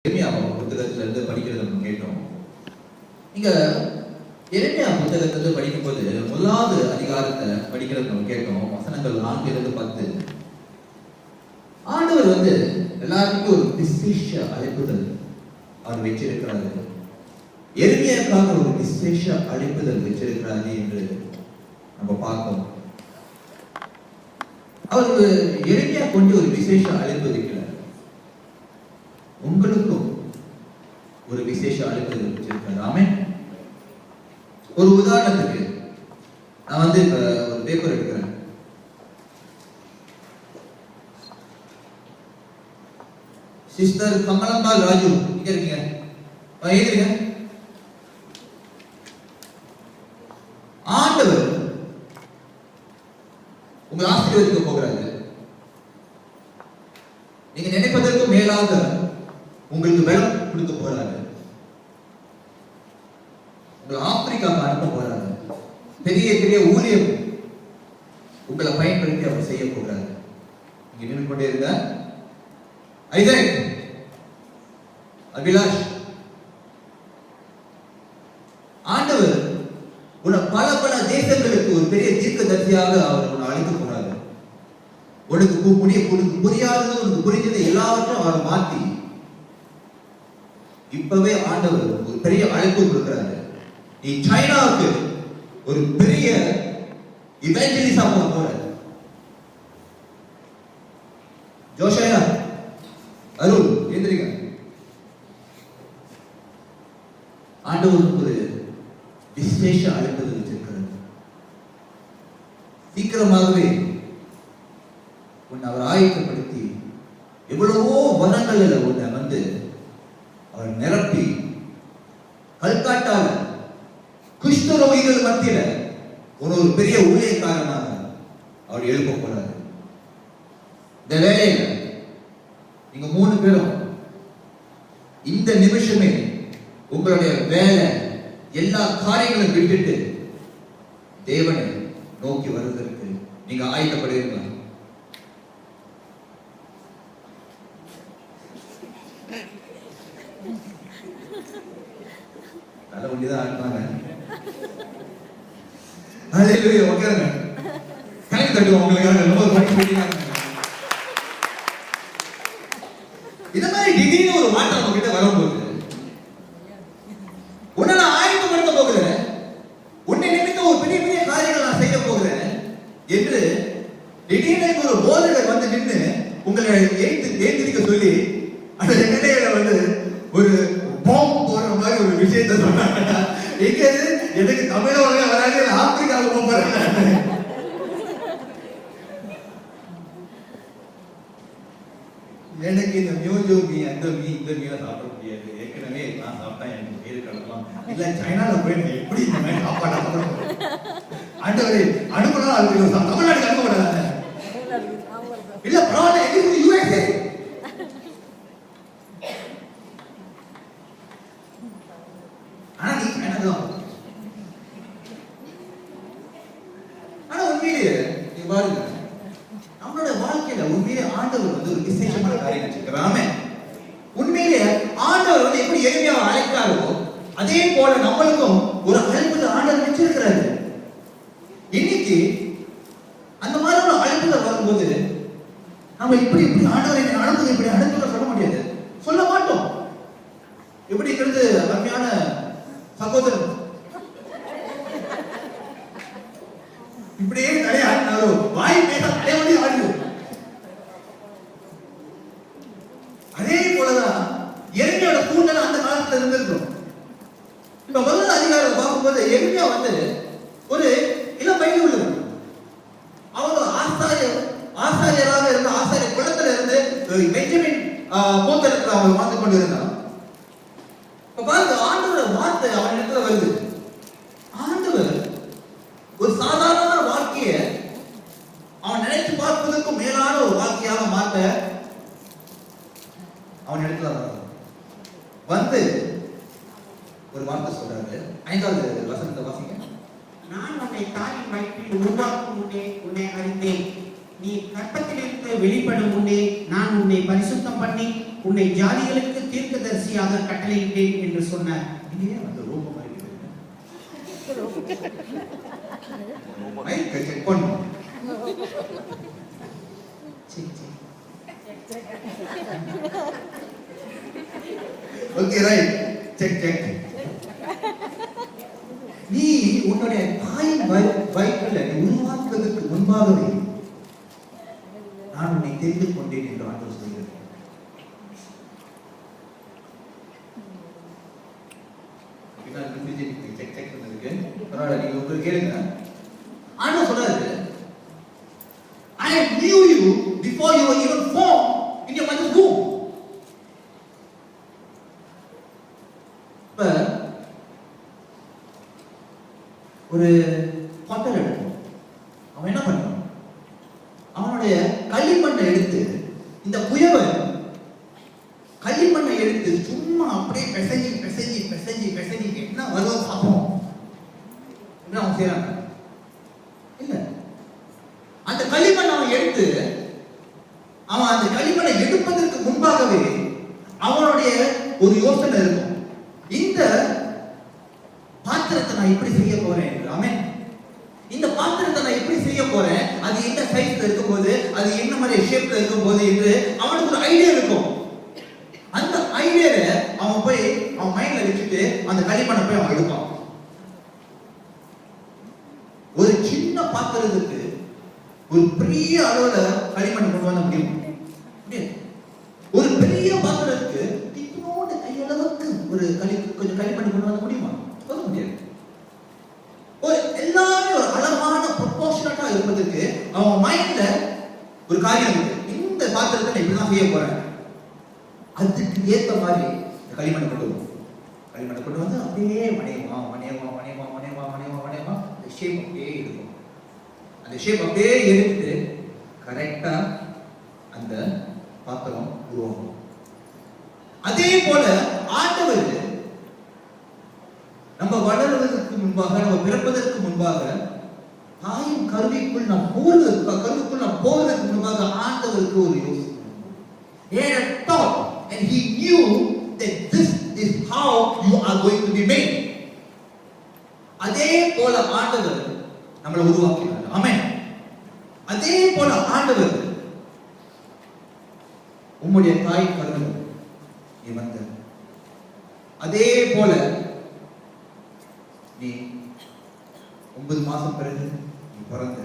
எரேமியா புத்தகத்துல இருந்து படிக்கிறத நம்ம கேட்டோம். நீங்க எரேமியா புத்தகத்துல படிக்கும்போது முதலாவது அதிகாரத்தை படிக்கிறத நம்ம கேட்டோம். வசனங்கள் 4-10. ஆண்டவர் எல்லாருக்கும் ஒரு விசேஷ அழைப்புதல் அவர் வச்சிருக்கிறாரு. எரேமியாவுக்காக ஒரு விசேஷ அழைப்புதல் வச்சிருக்கிறாரு என்று நம்ம பார்த்தோம். அவருக்கு எரேமியா கொண்டு ஒரு விசேஷ அழைப்பு இருக்கிறார். உங்களுக்கும் ஒரு விசேஷ அழைப்பு வச்சிருக்காரு. ஆமென். ஒரு உதாரணத்துக்கு நான் இப்ப ஒரு பேப்பர் எடுக்கிறேன். சிஸ்டர் கமலம்மா ராஜு இங்க இருக்கீங்க, எழுதுங்க. ஆண்டவர் உங்களை ஆசீர்வதிக்க போகிறாரு. நீங்க நினைப்பதற்கு மேலாக உங்களுக்கு பலம் கொடுக்க போறாரு. உங்களை ஆப்பிரிக்காவுக்கு அனுப்ப போறாரு. பெரிய பெரிய ஊழியம் உங்களை பயன்படுத்தி அவர் செய்ய போகிறாரு. நீங்க நின்று கொண்டே இருங்க. ஐசக், அபிலாஷ், ஆண்டவர் உன்னை பல பல தேசங்களுக்கு ஒரு பெரிய தீர்க்கதரிசியாக அவர் உன்னை அழைக்க போறாரு. உனக்கு புரியாதது உனக்கு புரிஞ்சது எல்லாவற்றையும் அவர் மாற்றி இப்பவே ஆண்டவர் ஒரு பெரிய அழைப்பு கொடுக்கிறாரு. நீ சைனாவுக்கு ஒரு பெரிய இவாஞ்சலிஸ்டா போற. ஜோஷயா, அருள், எழுந்திருங்க. ஆண்டவர் ஒரு விசேஷ அழைப்பு வச்சிருக்கிறார். சீக்கிரமாகவே உன்னை அவர் ஆயத்தப்படுத்தி எவ்வளவோ வனங்கள்ல உன்னை அவர் நிரப்பி கல்காட்டால குஷ்டரோகிகள் மத்தியில ஒரு பெரிய ஊழியக்காரனாக அவர் எழுப்ப போறாரு. இந்த வேலையில நீங்க 3 பேரும் இந்த நிமிஷமே உங்களுடைய வேலை எல்லா காரியங்களும் விட்டுட்டு தேவனை நோக்கி வருவதற்கு நீங்க ஆயத்தப்படுவீங்களா? நல்ல ஒண்டிதான் ஆடுறாங்க. ஹalleluya. ஓகேங்க, கை தட்டுவோம். உங்களுக்கு ரொம்ப படி போடுறாங்க. இந்த மாதிரி திடீர்னு ஒரு மாற்றம் நம்ம கிட்ட வரும்போது உன்னை நான் ஆயத்தப்படுத்த போகிறேன், உன்னை நிமித்த ஒரு பெரிய பெரிய காரியங்கள் நான் செய்ய போகிறேன் என்று திடீர்னு ஒரு போதகர் நின்று உங்களை ஏந்திரிக்க சொல்லி அந்த நிலையில ஒரு பாம்பு போடுற மாதிரி ஒரு விஷயத்தை சொன்னாங்க. எங்க எனக்கு தமிழக வராது, ஆப்பிரிக்காவுக்கு போறாங்க. எனக்கு இந்த மியூஜோ மீ அந்த இந்த மீனை சாப்பிட முடியாது. ஏற்கனவே நான் சாப்பிட்டா எனக்கு பேரு கிடக்கலாம். இல்ல சைனால போய் எப்படி இந்த மாதிரி சாப்பாடு சாப்பிடணும்? ஆண்டவரே அனுப்பலாம். அதுக்கு தமிழ்நாட்டுக்கு அனுப்பப்படாத. இல்ல பரவாயில்ல, எங்களுக்கு யூஎஸ்ஏ. ஆனா நீ சைனா தான். ஆனா உண்மையிலேயே நீ பாருங்க, நம்மளோட வாழ்க்கையில உண்மையிலே ஆண்டவர் ஒரு விசேஷமான காரியம் வச்சிருக்கிறாமே. உண்மையிலே ஆண்டவர் எப்படி எளிமையாக அழைத்தாரோ அதே போல நம்மளுக்கும் ஒரு அழைப்பு ஆண்டவர் வச்சிருக்கிறாரு. இன்னைக்கு அந்த மாதிரி ஒரு அழைப்புகள் வரும்போது நம்ம இப்படி ஆண்டவர் என்னை அனுப்புது, இப்படி அனுப்புத சொல்ல முடியாது, சொல்ல மாட்டோம். எப்படி இருக்கிறது அருமையான சகோதரன் இப்படியே தலையாடினாரோ வாய் பேச தலைவலி ஆடுது. அதே போலதான் எரேமியாவோட சூழ்நிலை அந்த காலத்துல இருந்திருக்கும். இப்ப முதல் அதிகாரம் பார்க்கும்போது எரேமியா ஒரு இளம் வயது உள்ளவர். அவங்க ஆசாரியராக இருந்த ஆசாரிய குலத்துல இருந்து பெஞ்சமின் கோத்திரத்துல அவங்க வாழ்ந்து கொண்டு இருந்தாங்க. இப்ப பாருங்க, ஆண்டவரோட வார்த்தை அவன் இடத்துல வருது. ஆண்டவர் ஒரு சாதாரண வாழ்க்கைய அவன் நினைத்து பார்ப்பதற்கும் மேலான ஒரு வாழ்க்கையாக மாற்ற அவன் இடத்துல ஒரு வார்த்தை சொல்றாரு. 5வது வசனத்தை வாசிங்க. நான் உன்னை தாயின் வயிற்றில் உருவாக்கும் முன்னே உன்னை அறிந்தேன். நீ கற்பத்திலிருந்து வெளிப்படும் முன்னே நான் உன்னை பரிசுத்தம் பண்ணி உன்னை ஜாதிகளுக்கு தீர்க்கதரிசி கடைசியாக கட்டளையிட்டேன் என்று சொன்னார். நீங்க ஏன் வந்து ரோபோ மாதிரி மைக் செக் பண்ணும். சரி சரி. Okay right, check check. நீ உன்னுடைய தாயின் வயிற்றில் நீ உருவாக்குவதற்கு முன்பாகவே நான் உன்னை தெரிந்து கொண்டேன் என்று ஆண்டவர் சொல்கிறார். செக் செக் பண்ணதுக்கு பரவாயில்ல, நீங்க உங்களுக்கு கேளுங்க. ஆண்டவர் சொல்றாரு, I knew you before you were even formed in your mother's womb. இப்ப ஒரு பாட்டர் எடுக்கும், அவன் என்ன பண்ணுவான், அவனுடைய களிமண்ணை எடுத்து, இந்த புயவன் களிமண்ணை எடுத்து சும்மா அப்படியே பிசைஞ்சி பிசைஞ்சி பிசைஞ்சி பிசைஞ்சி என்ன வரும் பார்ப்போம் என்ன அவன் செய்யறாங்க இல்ல. அந்த களிமண் அவன் எடுத்து, அவன் அந்த களிமண்ணை எடுப்பதற்கு முன்பாகவே அவனுடைய ஒரு யோசனை இருக்கும், இந்த பாத்திரத்தை நான் இப்படி செய்ய போறேன். ஆமென். இந்த பாத்திரத்தை நான் எப்படி செய்ய போறேன், அது என்ன சைஸ்ல இருக்கும் போது, அது என்ன மாதிரி ஷேப்ல இருக்கும் போது என்று அவனுக்கு ஒரு ஐடியா இருக்கும். அந்த ஐடியாவை அவன் போய் அவன் மைண்ட்ல வச்சுட்டு அந்த களிமண்ணை போய் அவன் எடுப்பான். ஒரு சின்ன பாத்திரத்துக்கு ஒரு பெரிய அளவுல களிமண் கொண்டு வர முடியும். ஒரு பெரிய பாத்திரத்துக்கு இத்தனோட கையளவுக்கு ஒரு கொஞ்சம் களிமண் கொண்டு வர முடியுமா? சொல்ல முடியாது. ஒரு எல்லாமே ஒரு அழகான ப்ரொபோர்ஷனட்டா இருப்பதற்கு அவன் மைண்ட்ல ஒரு காரியம் இருக்கு, இந்த பாத்திரத்தை நான் இப்படிதான் செய்ய போறேன், அதுக்கு ஏத்த மாதிரி களிமண் கொண்டு வரும். களிமண் கொண்டு வந்து அப்படியே மனைவா மனைவா மனைவா மனைவா மனைவா மனைவா அந்த ஷேப் அப்படியே இருக்கும். அந்த ஷேப் அப்படியே எடுத்து கரெக்டா அந்த பாத்திரம் உருவாகும். அதே போல ஆண்டவர் நம்ம வளர்வதற்கு முன்பாக, நம்ம பிறப்பதற்கு முன்பாக, தாயின் கருவிக்குள் நாம் போவதற்கு முன்பாக ஆண்டவருக்கு ஒரு யோசனை. He had a thought and he knew that this is how you are going to be made. அதே போல ஆண்டவர் நம்மளை உருவாக்கினார். ஆமென். அதே போல ஆண்டவர் உம்முடைய தாய் கருவில் நீ வந்த, அதே போல நீ 9 மாசம் பிறகு நீ பிறந்த,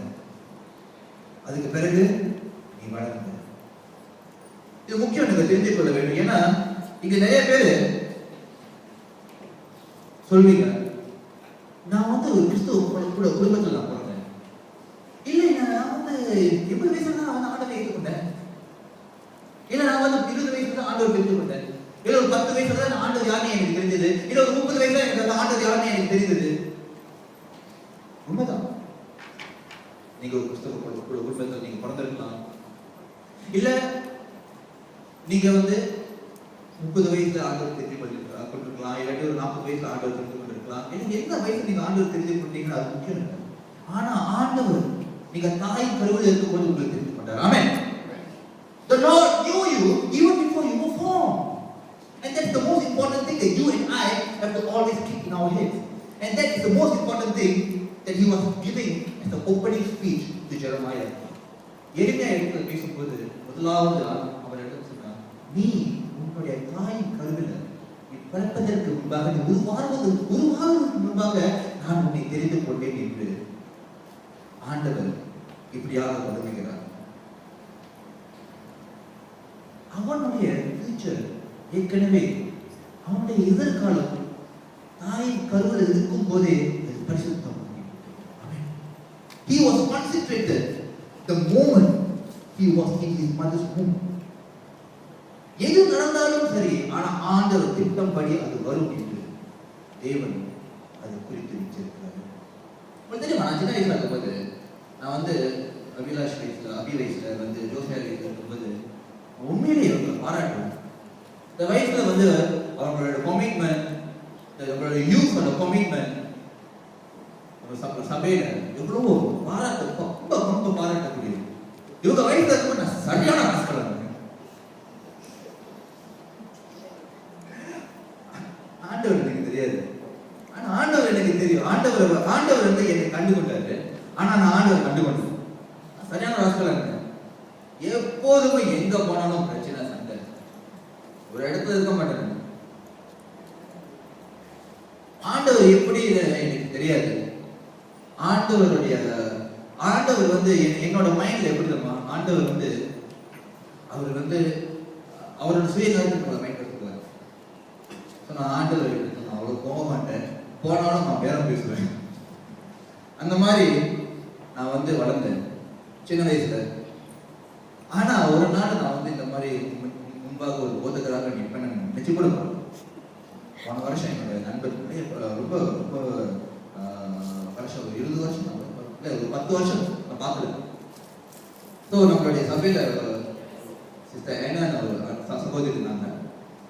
அதுக்கு பிறகு நீ வளர்ந்த. இது முக்கியம், நீங்க தெரிந்து கொள்ள வேண்டும். ஏன்னா இங்க நிறைய பேரு சொல்வீங்க, நான் வந்து ஒரு கிறிஸ்துவ குடும்பத்தில் நான் பிறந்தேன், இல்லை நான் வந்து 80 வயசுல தான் வந்து ஆண்டவரை ஏற்றுக்கொண்டேன், இல்ல நான் வந்து 20 வயசுல தான் ஆண்டவர் தெரிஞ்சுக்கொண்டேன், இல்ல ஒரு 10 வயசுல தான் ஆண்டவர் யாருன்னு எனக்கு தெரிஞ்சது, இல்ல ஒரு 30 வயசுல எனக்கு அந்த ஆண்டவர் யாருன்னு எனக்கு தெரிஞ்சது. உண்மைதான், நீங்க ஒரு கிறிஸ்துவ குடும்பத்தில் நீங்க பிறந்திருக்கலாம், இல்ல நீங்க வந்து 30 வயசுல ஆண்டவர் தெரிஞ்சு கொண்டிருக்கலாம், இல்லாட்டி ஒரு 40 வயசுல ஆண்டவர் தெரிஞ்சு கொண்டிருக்கலாம். எனக்கு எந்த வயசுல நீங்க ஆண்டவர் தெரிஞ்சு கொண்டீங்கன்னா அது முக்கியம் இல்லை. ஆனா ஆண்டவர் நீங்க தாயின் கருவில் இருக்கும்போது உங்களுக்கு தெரிந்து கொண்டார். ஆமென். The Lord knew you even before you were formed. And that's the most important thing that you and I have to always keep in our heads. And that is the most important thing that he was giving as the opening speech to Jeremiah. எரேமியா இடத்துல பேசும்போது முதலாவது அவரிடம் சொன்னார், நீ உன்னுடைய தாயின் கருவில் நீ பிறப்பதற்கு முன்பாக, நீ உருவாகுவதற்கு முன்பாக நான் உன்னை தெரிந்து கொண்டேன் என்று ஆண்டவர் இப்படியாக தொடங்குகிறார். அவனுடைய ஃபியூச்சர் ஏற்கனவே, அவனுடைய எதிர்காலம் தாயின் கருவில் இருக்கும் போதே பரிசுத்தம். He was consecrated the moment he was in his mother's womb. எது நடந்தாலும் சரி, ஆனா ஆண்டவர் திட்டம்படி அது வரும் என்று தேவன் அது குறித்து வச்சிருக்கிறார். உங்களுக்கு தெரியுமா, நான் சின்ன வயசுல இருக்கும்போது, நான் வந்து அபிலாஷ் வயசுல வந்து ஜோசியா வயசுல இருக்கும்போது உண்மையிலேயே அவங்களை பாராட்டுவேன். இந்த வயசுல வந்து அவங்களோட கமிட்மெண்ட், அவங்களோட யூத்தோட கமிட்மெண்ட் சபையில எவ்வளவு ரொம்ப பாராட்டக்கூடியது. இவங்க வயசுல இருக்கும்போது நான் சரியான ஆஸ்கலாம். தெரியாது. ஆனா ஆண்டவர் எனக்கு தெரியும். ஆண்டவர் வந்து என்னை கண்டுகொண்டாரு. ஆனா நான் ஆண்டவர் கண்டுகொண்டேன். சரியான ராஸ்கலா இருக்கேன். எப்போதுமே எங்க போனாலும் பிரச்சனை, சண்டை. ஒரு இடத்துல இருக்க மாட்டேன். ஆண்டவர் எப்படி எனக்கு தெரியாது. ஆண்டவர் வந்து என்னோட மைண்ட்ல எப்படி தெரியுமா? ஆண்டவர் வந்து அவர் வந்து அவரோட சுயநலத்துக்கு பயன்படுத்துவார். நான் ஆண்டவர் நான் அவ்வளவு போக மாட்டேன், போனாலும் நான் பேரம் பேசுவேன். அந்த மாதிரி நான் வந்து வளர்ந்தேன் சின்ன வயசுல. ஆனா ஒரு நாள் நான் வந்து இந்த மாதிரி முன்பாக ஒரு போதகராக நிற்பேன் நினைச்சு கூட போன வருஷம் என்னோட நண்பர் ரொம்ப ரொம்ப வருஷம், ஒரு 20 வருஷம் இல்லை, ஒரு 10 வருஷம் நான் பார்க்கல. ஸோ நம்மளுடைய சபையில சிஸ்டர் ஏன்னா சகோதரி இருந்தாங்க.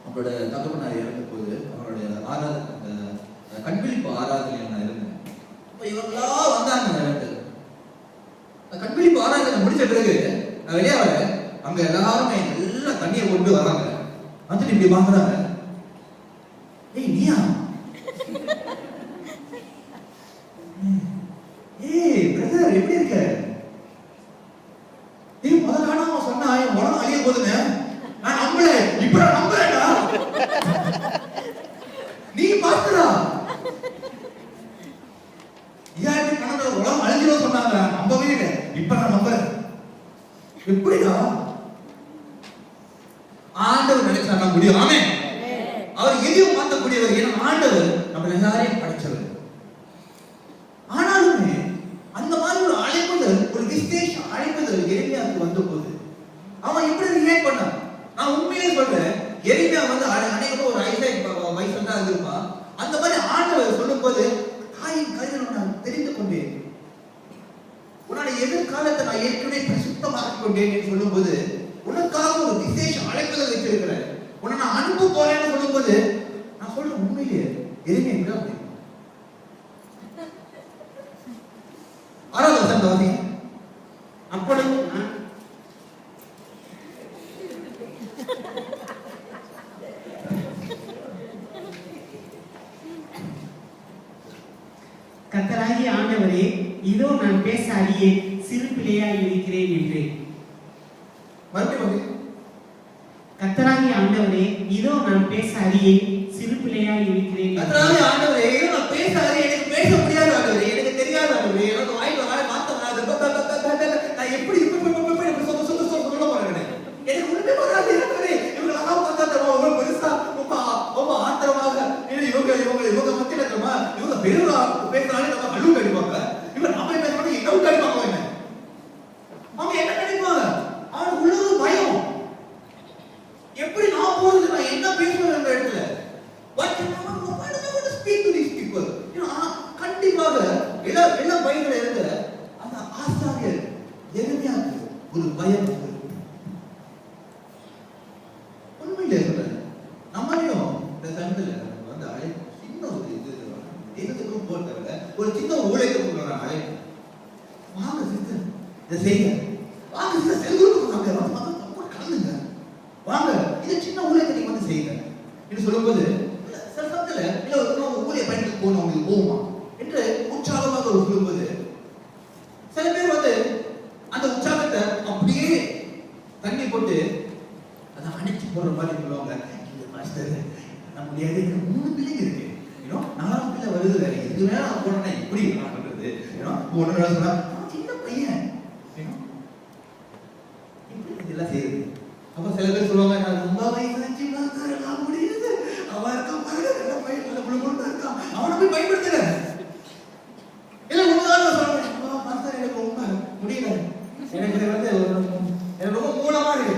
அவங்களோட தகப்பனார் இறந்த போது அவங்களுடைய கண்விழிப்பு ஆராதனையில் நான் இருந்தேன். இப்போ இவங்களாம் வந்தாங்க. எனக்கு கண்விழிப்பு ஆராதனை முடிச்ச பிறகு நான் வெளியே வரேன். அங்க எல்லாருமே எல்லாம் தண்ணியை கொண்டு வராங்க. வந்துட்டு இப்படி பாக்குறாங்க. ஏய் நீயா? ஏய் பிரதர் எப்படி இருக்க? ஏய் முதல்ல காணாம சொன்னா என் உடம்பு அழிய போதுங்க. நான் நம்பல, இப்ப நான் நம்புறேன்டா. நீ பாத்துடா. ஏன் கணக்குல உடம்பு அழிஞ்சிடும் சொன்னாங்க, நம்பவே இல்லை. இப்ப நான் நம்புறேன். எப்படிடா? ஆண்டவர் நினைச்சா முடியும். ஆமே. அவர் எதையும் மாற்றக்கூடியவர். ஏன்னா ஆண்டவர் நம்ம எல்லாரையும் படைச்சவர். ஆனாலுமே அந்த மாதிரி ஒரு அழைப்புதல், ஒரு விசேஷ அழைப்புதல் எரேமியாவுக்கு வந்த போது அவன் எப்படி ரியாக்ட் பண்ணான்? நான் உண்மையிலே சொல்றேன், எரேமியா வந்து அநேகமா ஒரு ஐசைக் வயசு தான் இருந்திருப்பான். அந்த மாதிரி ஆண்டவர் சொல்லும் போது தாயின் கருவில நான் தெரிந்து கொண்டேன், உன்னுடைய எதிர்காலத்தை நான் ஏற்கனவே பிரசுத்தமாக்கிக் கொண்டேன் என்று சொல்லும் போது, உனக்காக ஒரு விசேஷ அழைப்புதல் வச்சிருக்கிறேன், உன்னை நான் அனுப்ப போறேன்னு சொல்லும் போது நான் சொல்றேன் உண்மையிலேயே எரேமியா இப்படி அப்படி 6வது வசனத்தை வாசிங்க. அப்பொழுது கர்த்தராகிய ஆண்டவரே, இதோ நான் பேச அறியேன், சிறு பிள்ளையாய் இருக்கிறேன் என்றேன். மறுபடியும் கர்த்தராகிய ஆண்டவரே, இதோ நான் பேச அறியேன், சிறு பிள்ளையாய் இருக்கிறேன். கர்த்தராகிய ஆண்டவரே, இதோ நான் பேச அறியேன், எனக்கு பேச முடியாது ஆண்டவரே, எனக்கு தெரியாது ஆண்டவரே, எனக்கு வாய்ப்பு வார்த்தை வராது. நான் எப்படி சொல்ல போறேன்? எனக்கு ஒண்ணுமே வராது ஆண்டவரே. இவங்களெல்லாம் பார்த்தா ரொம்ப பெருசா ரொம்ப ஆத்திரமாக இவங்க மத்தியில இவங்க பெருவா பேசுறாங்க, நம்ம அழுவு கடிப்பாங்க. இவங்க நம்ம பேசுறாங்க, என்ன கடிப்பாங்க. அவங்க என்ன கடிப்பாங்க? அவனுக்கு உள்ளது பயம். எப்படி நான் போறது? நான் என்ன பேசுவேன் அந்த இடத்துல? கண்டிப்பாக எல்லா பையன்கள் இருந்த அந்த ஆசாரியர் எரேமியாவுக்கு ஒரு பயம் உண்மையிலே சொல்றேன். நம்மளையும் இந்த சண்டல வந்து அழைப்பு சின்ன ஒரு இது எதுக்கும் போட்டவங்க ஒரு சின்ன ஊழியத்துக்கு வராங்க. அழைப்பு வாங்க சிஸ்டர் இதை செய்யுங்க, வாங்க சிஸ்டர் செல்குருக்கு கலந்துங்க, வாங்க இது சின்ன ஊழியத்தை நீங்க வந்து செய்யுங்க என்று சொல்லும்போது சில சமயத்துல இல்ல ஒரு ஊழிய பயணத்துக்கு போகணும் உங்களுக்கு போகுமா என்று உற்சாகமாக ஒரு சொல்லும்போது சில பேர் வந்து அந்த உற்சாகத்தை அப்படியே தண்ணி போட்டு அதை அணைச்சு போடுற மாதிரி சொல்லுவாங்க. இந்த மாஸ்டர் நான் முடியாது, எனக்கு 3 பிள்ளைங்க இருக்கு, 4 பிள்ளை வருது, இது வேற நான் போனேன்னா எப்படி நான் பண்றது? ஒண்ணு சொன்னா சின்ன பையன் எப்படி இதெல்லாம் செய்யுது. அப்ப சில பேர் சொல்லுவாங்க, நான் ரொம்ப வயசாச்சு நான் முடியுது, அவன் இருக்கான் பாருங்க, நல்ல பையன், நல்ல புள்ள இருக்கான், அவனை போய் பயன்படுத்துற இல்ல உண்மைதான் சொல்றேன். மாஸ்டர் எனக்கு ரொம்ப முடியல, எனக்கு வந்து எனக்கு ரொம்ப மூலமா இருக்கு,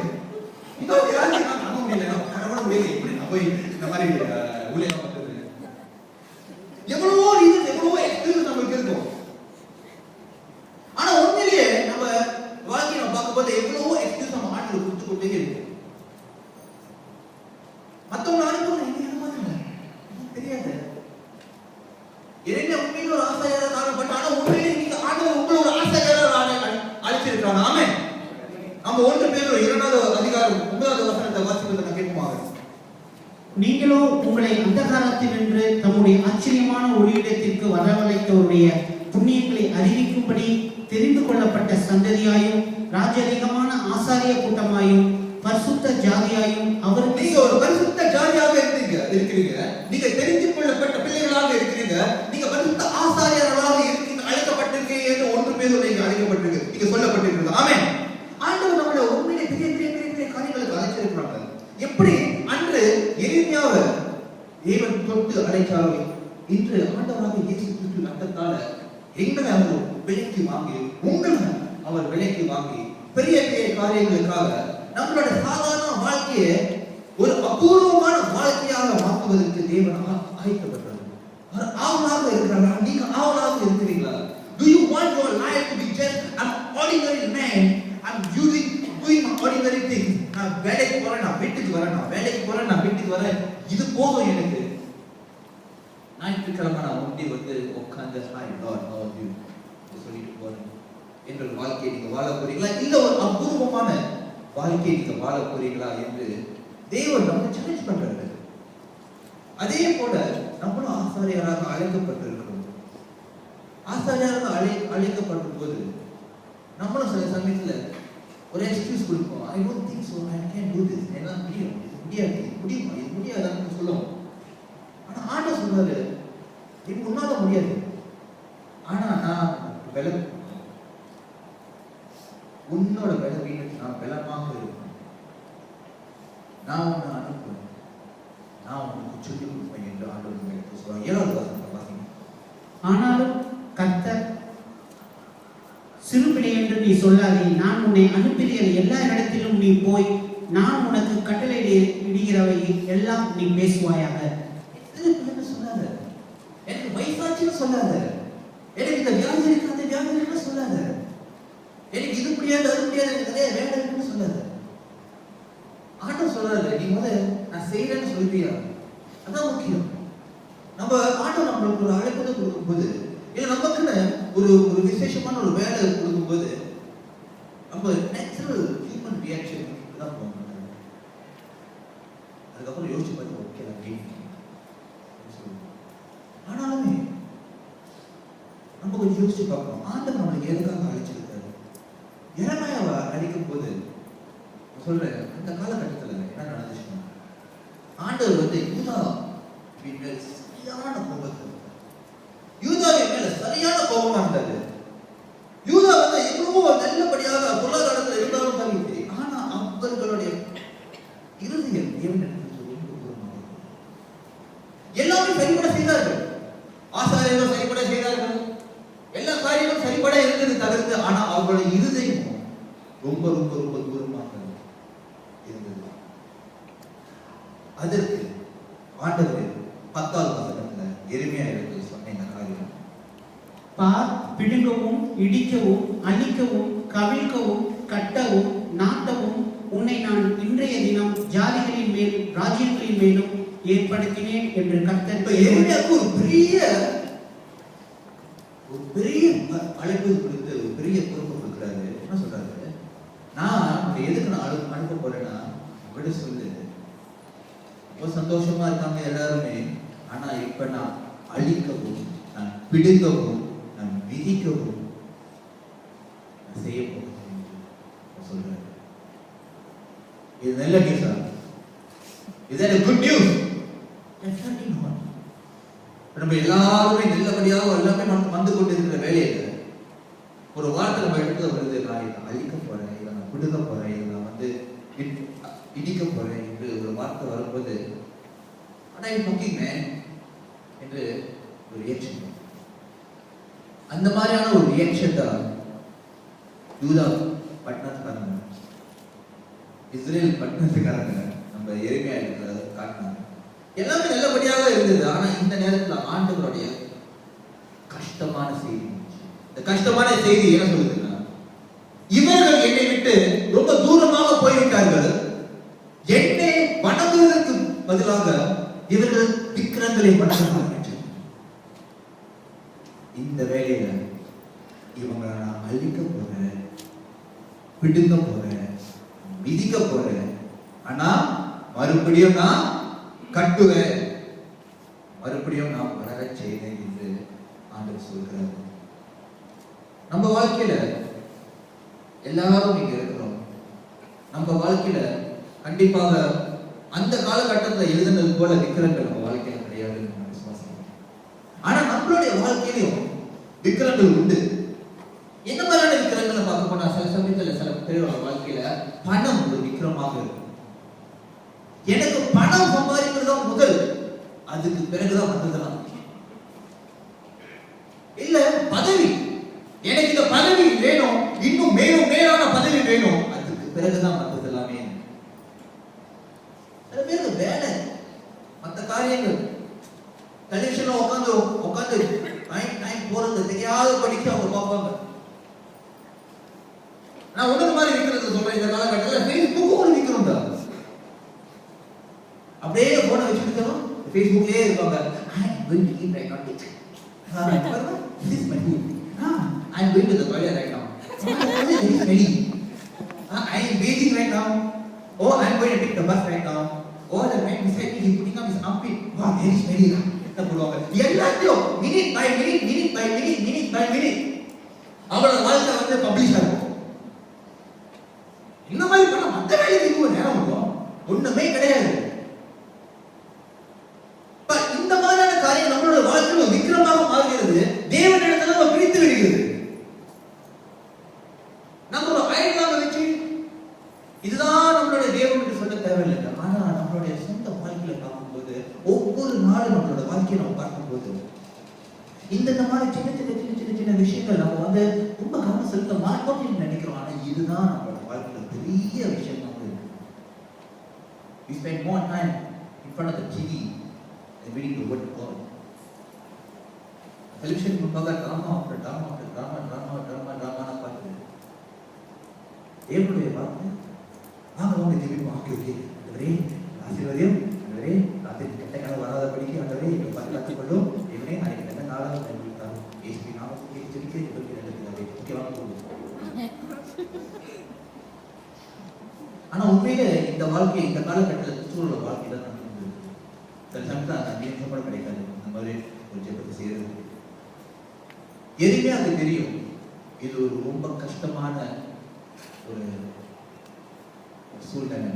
இன்னொரு நான் நம்ப முடியல, நான் முடியல, எப்படி நான் போய் இந்த மாதிரி ஊழியம் பண்றது? எவ்வளவோ ரீசன், எவ்வளவோ எக்ஸ்பீரியன்ஸ் நமக்கு இருக்கும். ஆனா உண்மையிலேயே நம்ம வாழ்க்கையை நம்ம பார்க்கும்போது எவ்வளவோ எக்ஸ்பீரியன்ஸ் நம்ம ஆட்களை கொடுத்து கொண்டே இருக்கு. மத்தவங்க அனுப்புறது என்ன மாதிரி தெரியாது. எரேமியா உண்மையில ஒரு ஆசாரியராக காணப்பட்ட, ஆனா உண்மையிலே நீங்க ஆண்டவர் உங்களை ஒரு ஆசாரியராக அழைச்சிருக்காங்க. ஆமென். நம்ம 1 பேதுரு 2வது அதிகாரம் 9வது வசனத்தை வாசிப்பதை நான் கேட்போமாக. நீங்களோ உங்களை அந்தகாரத்தினின்று தம்முடைய ஆச்சரியமான ஒளியிடத்திற்கு வரவழைத்தவருடைய புண்ணியங்களை அறிவிக்கும்படி தெரிந்து கொள்ளப்பட்ட சந்ததியாயும் ராஜரிகமான ஆசாரிய கூட்டமாயும் பரிசுத்த ஜாதியாயும் அவர் நீங்க ஒரு பரிசுத்த ஜாதியாக இருக்கிறீங்க. நீங்க தெரிந்து கொள்ளப்பட்ட பிள்ளைகளாக இருக்கிறீங்க. நீங்க பரிசுத்த ஆசாரியர்களாக இருக்கீங்க, அழைக்கப்பட்டிருக்கீங்க என்று 1 பேதுரு நீங்க அழைக்கப்பட்டிருக்கு, நீங்க சொல்லப்பட்டிருக்கு. ஆமென். ஆண்டவர் நம்மள உண்மையிலே பெரிய பெரிய பெரிய பெரிய காரியங்களுக்கு அழைச்சிருக்கிறாங்க. எப்படி அன்று எரேமியாவை தேவன் தொட்டு அழைச்சாரோ, இன்று ஆண்டவராக இயேசு கிறிஸ்து ரத்தத்தால எங்களை அவர் விலைக்கு வாங்கி, உங்களை அவர் விலைக்கு வாங்கி பெரிய பெரிய காரியங்களுக்காக நம்மளோட சாதாரண வாழ்க்கையை ஒரு அபூர்வமான வாழ்க்கையாக மாற்றுவதற்கு தேவன் ஆயத்தப்பட்டார். அவர் ஆவலாக இருக்கிறாரா? நீங்க ஆவலாக இருக்கிறீங்களா? Do you want your life to be just an ordinary man? I'm doing ordinary things. நான் வேலைக்கு போறேன், நான் வீட்டுக்கு வரேன், நான் வேலைக்கு போறேன், நான் வீட்டுக்கு வரேன், இது போதும் எனக்கு. ஞாயிற்றுக்கிழமை நான் ஒண்டி வந்து உட்கார்ந்து hi Lord how are you சொல்லிட்டு போறேன் என்ற வாழ்க்கையை நீங்க வாழ போறீங்களா? இல்ல ஒரு அபூர்வமான வாழ்க்கையை நீங்க வாழ போறீங்களா என்று தேவன் நம்மை சேலஞ்ச் பண்றாரு. அதே போல நம்மளும் ஆசாரியராக அழைக்கப்பட்டிருக்கிறோம். ஆசாரியராக அழைக்கப்படும் போது நம்மளும் சில சமயத்துல ஒரு எக்ஸ்கியூஸ் கொடுப்போம். I don't think so, I can to this. என்னால முடியாதுன்னு சொல்லுவோம். ஆனா ஆண்டவர் சொல்றாரு, இது உன்னால முடியாது, ஆனா நான் உன்னோட பலவீனத்தை நான் பலமாக இருப்பேன், நான் உன்னை அனுப்புவேன், நான் உனக்கு சொல்லிக் கொடுப்பேன் என்று ஆண்டவர் உங்களுக்கு சொல்றாங்க. 7வது வசனத்தை வாசிங்க. ஆனாலும் கர்த்தர் சிறுபிள்ளை என்று நீ சொல்லாதே, நான் உன்னை அனுப்பிய எல்லா இடத்திலும் நீ போய் நான் உனக்கு கட்டளை இடுகிறவை எல்லாம் நீ பேசுவாயாக. சொல்லாத, எனக்கு வயசாச்சுன்னு சொல்லாத, எனக்கு இந்த வியாதி இருக்கு அந்த வியாதி இருக்குன்னு சொல்லாத, எனக்கு இது முடியாது அது முடியாது, எனக்கு நிறைய வேலை இருக்குன்னு சொல்லாத. ஆண்டவர் சொல்றாரு, நீ நான் செய்யறேன்னு சொல்லியா? அதான் முக்கியம். நம்ம ஆண்டவர் நம்மளுக்கு ஒரு அழைப்பதை கொடுக்கும்போது, இல்லை நமக்குன்னு ஒரு விசேஷமான ஒரு வேலை கொடுக்கும்போது நம்ம நேச்சுரல் ஹியூமன் ரியாக்ஷன் தான் போகணும். அதுக்கப்புறம் யோசிச்சு பார்த்து ஓகே ஆனாலுமே நம்ம கொஞ்சம் யோசிச்சு பார்க்கணும். ஆண்டவர் நம்மளுக்கு எதுக்காக அழைச்சிருக்காரு? எரேமியாவை அழைக்கும் போது சொல்றேன், அந்த காலகட்டத்தில் என்ன நடந்துச்சுன்னா, ஆண்டவர் யூதாவின் மேல் சரியான கோபத்தை, யூதாவின் மேல சரியான கோபமா இருந்தாரு. யூதா எவ்வளவோ நல்லபடியாக பொருளாதாரத்தில் இருந்தாலும் சரி, ஆனா அவர்களுடைய இருதயம் எல்லாமே சரிபட செய்தார்கள். ஆசாரியர்கள் சரிபட செய்தார்கள், எல்லா காரியங்களும் சரிபட இருந்தது தவிர்த்து, ஆனா அவர்களுடைய இருதயம் ரொம்ப ரொம்ப ரொம்ப தூரமாக இருந்தது. அதற்கு ஆண்டவர் 10வது வசனத்துல எரேமியா சொன்ன இந்த காரியம், பார், பிடுங்கவும் இடிக்கவும் அழிக்கவும் கவிழ்க்கவும் கட்டவும் நாட்டவும் உன்னை நான் இன்றைய தினம் ஜாதிகளின் மேல் ராஜ்யங்களின் மேலும் ஏற்படுத்தினேன் என்று கர்த்தர் எரேமியாவுக்கு ஒரு பெரிய அழைப்பு கொடுத்து ஒரு பெரிய பொறுப்பு கொடுக்குறாரு. என்ன சொல்றாரு? நான் எதுக்கு நான் அனுப்ப போறேன்னா, விட சொல்லு, ரொம்ப சந்தோஷமா இருக்காங்க எல்லாருமே, ஆனா இப்ப நான் அழிக்கவும் நான் பிடுங்கவும் நான் விதிக்கவும் செய்ய போகிறேன் சொல்றாரு. இது நல்ல நியூஸா? இது குட் நியூஸ்? நம்ம எல்லாருமே நல்லபடியாக எல்லாமே நமக்கு வந்து கொண்டிருக்கிற வேலையில ஒரு வார்த்தை நம்ம எடுத்து வருது, நான் இதை அழிக்க போறேன், இதை நான் பிடுங்க போறேன், இதை நான் இடிக்க போறேன் என்று ஒரு வார்த்தை வரும்போது, ஆனா முக்கியமே என்று ஒரு ரியாக்ஷன், அந்த மாதிரியான ஒரு ரியாக்ஷன் தான் யூதா பட்டணத்துக்காரங்க, இஸ்ரேல் பட்டணத்துக்காரங்க நம்ம எரேமியா காட்டினாங்க. எல்லாமே நல்லபடியாக இருந்தது, ஆனா இந்த நேரத்துல ஆண்டவருடைய கஷ்டமான செய்தி. இந்த கஷ்டமான செய்தி என்ன சொல்லுதுன்னா, இவர்கள் என்னை விட்டு ரொம்ப தூரமாக போய்விட்டார்கள், என்னை வணங்குவதற்கு பதிலாக இவர்கள் விக்கிரங்களை வணங்குகிறார்கள். இந்த வேலையில இவங்களை நான் அழிக்க போறேன், பிடுங்க போறேன், விதிக்க போறேன், ஆனா மறுபடியும் நான் கட்டுவேன், மறுபடியும் நான் வளரச் செய்தேன் என்று ஆண்டவர் சொல்கிறார். நம்ம வாழ்க்கையில எல்லாரும் இங்க இருக்கிறோம். நம்ம வாழ்க்கையில கண்டிப்பாக அந்த காலகட்டத்தில் எழுதுனது போல விக்கிரங்கள் நம்ம வாழ்க்கையில கிடையாது. ஆனா நம்மளுடைய வாழ்க்கையிலும் விக்கிரங்கள் உண்டு. என்ன மாதிரியான விக்கிரங்களை பார்க்க போனா சில சமயத்துல சில பேரோட வாழ்க்கையில பணம் ஒரு விக்கிரமாக இருக்கும். எனக்கு பணம் சம்பாதிக்கிறது தான் முதல், அதுக்கு பிறகுதான் மற்றதெல்லாம். இல்ல பதவி, எனக்கு இந்த பதவி வேணும், இன்னும் மேலும் மேலான பதவி வேணும், அதுக்கு பிறகுதான் மற்றது எல்லாமே. சில பேருக்கு வேலை, மற்ற காரியங்கள், டெலிவிஷன்ல உட்காந்து டைம் போறது தெரியாத படிக்க அவங்க பார்ப்பாங்க. நான் ஒண்ணு மாதிரி விற்கிறது சொல்றேன். இந்த காலகட்டத்தில் Facebook ஒரு விற்கிறோம் தான். அப்படியே போனை வச்சுக்கிட்டோம், Facebookலயே இருப்பாங்க. I'm going to eat right now. This is my food. I'm going to the toilet right now. Very smelly. I am bathing right now. Oh, I'm going to take the bus right now. Oh, the man beside me, he's putting up his armpit. Wow, very smelly. எல்லாத்தையும் minute by minute அவங்களோட வாழ்க்கை வந்து publish ஆகும். இந்த மாதிரி பண்ண மற்ற வேலைக்கு இதுவும் நேரம் இருக்கும், ஒண்ணுமே கிடையாது. இந்த மாதிரியான காரியம் நம்மளோட வாழ்க்கையில் விக்கிரமாக மாறுகிறது. தேவனிடத்துல நம்ம பிரித்து விடுகிறது. நம்ம ஒரு ஐடியாவை வச்சு இதுதான் நம்மளுடைய தேவன் என்று சொல்ல தேவையில்லை. ஆனா நம்மளுடைய சொந்த வாழ்க்கையில பார்க்கும்போது, ஒவ்வொரு நாளும் நம்மளோட வாழ்க்கையை நம்ம பார்க்கும்போது, இந்த மாதிரி சின்ன விஷயங்கள் நம்ம வந்து ரொம்ப கவனம் செலுத்த மாட்டோம்னு நினைக்கிறோம். ஆனா இதுதான் நம்மளோட வாழ்க்கையில பெரிய விஷயம். We spend more time in front of the TV than reading the word of God. Television முன்பாக டிராமா பார்த்து தேவனுடைய வார்த்தை வாங்க திரும்பி வாங்கி அவரே ஆசீர்வாதம், அவரே ராத்திரி கெட்ட கனவு வராத படிக்க, அவரே எங்களை பாதுகாத்துக் கொள்ளும், இவனே நாளைக்கு நல்ல நாளாக கண்டுபிடித்தார் ஏசுவி நாமத்துக்கு ஜெபிக்க நடக்கிறாரே. முக்கியமான ஆனா உண்மையிலே இந்த வாழ்க்கை, இந்த காலகட்டத்தில் கிறிஸ்துவோட வாழ்க்கை தான் நடந்தது. சில சமயத்தில் அந்த சம்பளம் கிடைக்காது. இந்த மாதிரி ஒரு ஜெபத்தை செய்யறது எதுவுமே அது தெரியும். இது ஒரு ரொம்ப கஷ்டமான ஒரு சூழ்நிலை,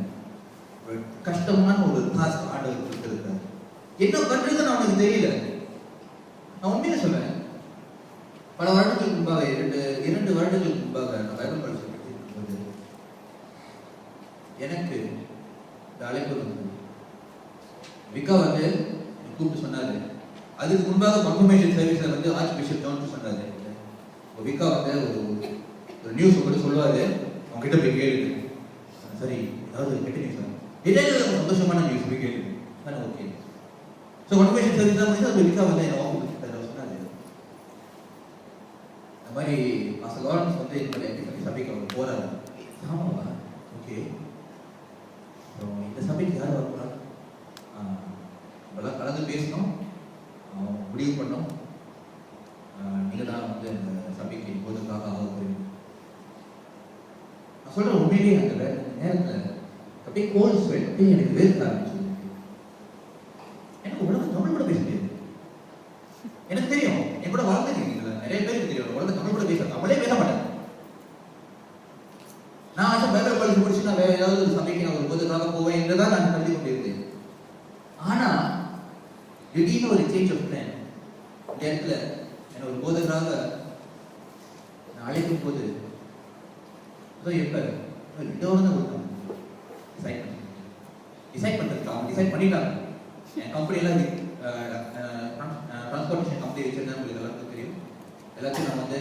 ஒரு கஷ்டமான ஒரு டாஸ்க் ஆண்டவர் கொடுத்திருக்காரு. என்ன பண்றதுன்னு அவனுக்கு தெரியல. நான் உண்மையில சொல்றேன், பல வருடங்களுக்கு முன்பாக, இரண்டு வருடங்களுக்கு முன்பாக நான் பைபிள் படிச்சுட்டு இருக்கும்போது எனக்கு இந்த அழைப்பு வந்தது. விக்கா வந்து கூப்பிட்டு சொன்னாரு. அதுக்கு முன்பாக கன்ஃபர்மேஷன் சர்வீஸ்ல வந்து ஆர்ச் பிஷப் ஜான் சொன்னாரு, விக்கா வந்து ஒரு நியூஸ் உங்களுக்கு சொல்லுவாரு, அவங்ககிட்ட போய் கேளுங்க. சரி, ஏதாவது கெட்ட நியூஸ் இடையில சந்தோஷமான நியூஸ் போய் கேளுங்க. ஓகே. ஸோ கன்ஃபர்மேஷன் சர்வீஸ் தான் வந்து விக்கா வந்து என்ன சொன்னாரு, இந்த மாதிரி மாஸ்டர் லாரன்ஸ் வந்து இந்த மாதிரி சபைக்கு அவங்க போறாரு. ஆமாவா? ஓகே. இந்த சபைக்கு யார் வர போறாங்க? நம்மளாம் கலந்து பேசணும், முடிவு பண்ணோம். நீங்க தான் வந்து இந்த சபைக்கு போதுக்காக ஆக போறீங்க. நான் சொல்றேன், உண்மையிலேயே அந்த நேரத்தில் அப்படியே கோல்ட் ஸ்வெட், அப்படியே எனக்கு வேர்க்க ஆரம்பிச்சு. எனக்கு உலகம் தமிழ் கூட பேச முடியாது. எனக்கு தெரியும், என் கூட வாழ்ந்துருக்கீங்களா நிறைய பேருக்கு தெரியும், உலகம் தமிழ் கூட பேச, தமிழே பேச மாட்டேன். நான் ஆசை பைபிள் காலேஜ் முடிச்சு நான் வேற ஏதாவது ஒரு சபைக்கு நான் ஒரு போதுக்காக போவேன் என்றுதான் நான் கருதி கொண்டிருந்தேன். ஆனா திடீர்னு ஒரு சேஞ்ச் ஆஃப் பிளான். இந்த இடத்துல என்ன ஒரு போதகராக நான் அழைக்கும் போது எப்ப இதோட டிசைட் பண்றதுக்கு அவங்க டிசைட் பண்ணிட்டாங்க. என் கம்பெனில டிரான்ஸ்போர்டேஷன் கம்பெனி வச்சிருந்தேன், உங்களுக்கு எல்லாருக்கும் தெரியும். எல்லாத்தையும் நான் வந்து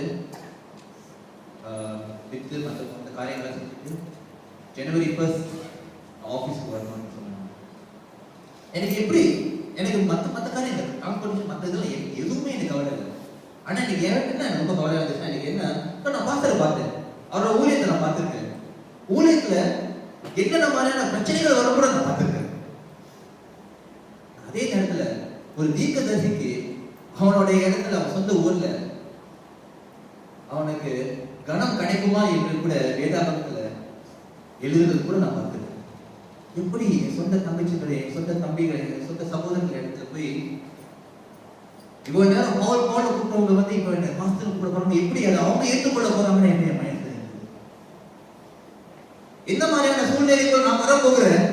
வித்து மற்ற காரியங்களை செஞ்சுட்டு ஜனவரி 1 ஆஃபீஸ்க்கு வரணும்னு சொன்னாங்க. எனக்கு எப்படி, எனக்கு மற்ற காரியங்கள் டிரான்ஸ்போர்டேஷன் மற்ற இதெல்லாம் எதுவுமே எனக்கு கவலை இல்லை. ஆனால் எனக்கு என்ன ரொம்ப கவலையாக இருந்துச்சுன்னா, எனக்கு என்ன, நான் பாஸ்டரை பார்த்தேன், அவரோட ஊழியத்தை நான் பார்த்துருக்கேன். ஊழியத்தில் என்னென்ன மாதிரியான பிரச்சனைகள் வர கூட நான் பார்த்துருக்கேன். அதே நேரத்தில் ஒரு தீர்க்கதரிசிக்கு அவனுடைய இடத்துல, அவன் சொந்த ஊர்ல அவனுக்கு கனம் கிடைக்குமா என்று கூட வேதாகமத்துல எழுதுறது கூட நான் பார்த்துருக்கேன். எப்படி என் சொந்த தங்கச்சிகளே, என் சொந்த தம்பிகளை, என் சொந்த சகோதரர்கள் இடத்துல போய் இவ்வளவு நேரம் பவுல் கூப்பிட்டவங்க வந்து இப்ப என்ன மாஸ்டர் கூட போறாங்க, எப்படி அதை அவங்க ஏற்றுக்கொள்ள போறாங்கன்னு என்னுடைய மனசுல எந்த மாதிரியான சூழ்நிலைகள் நான் வர போகிறேன்.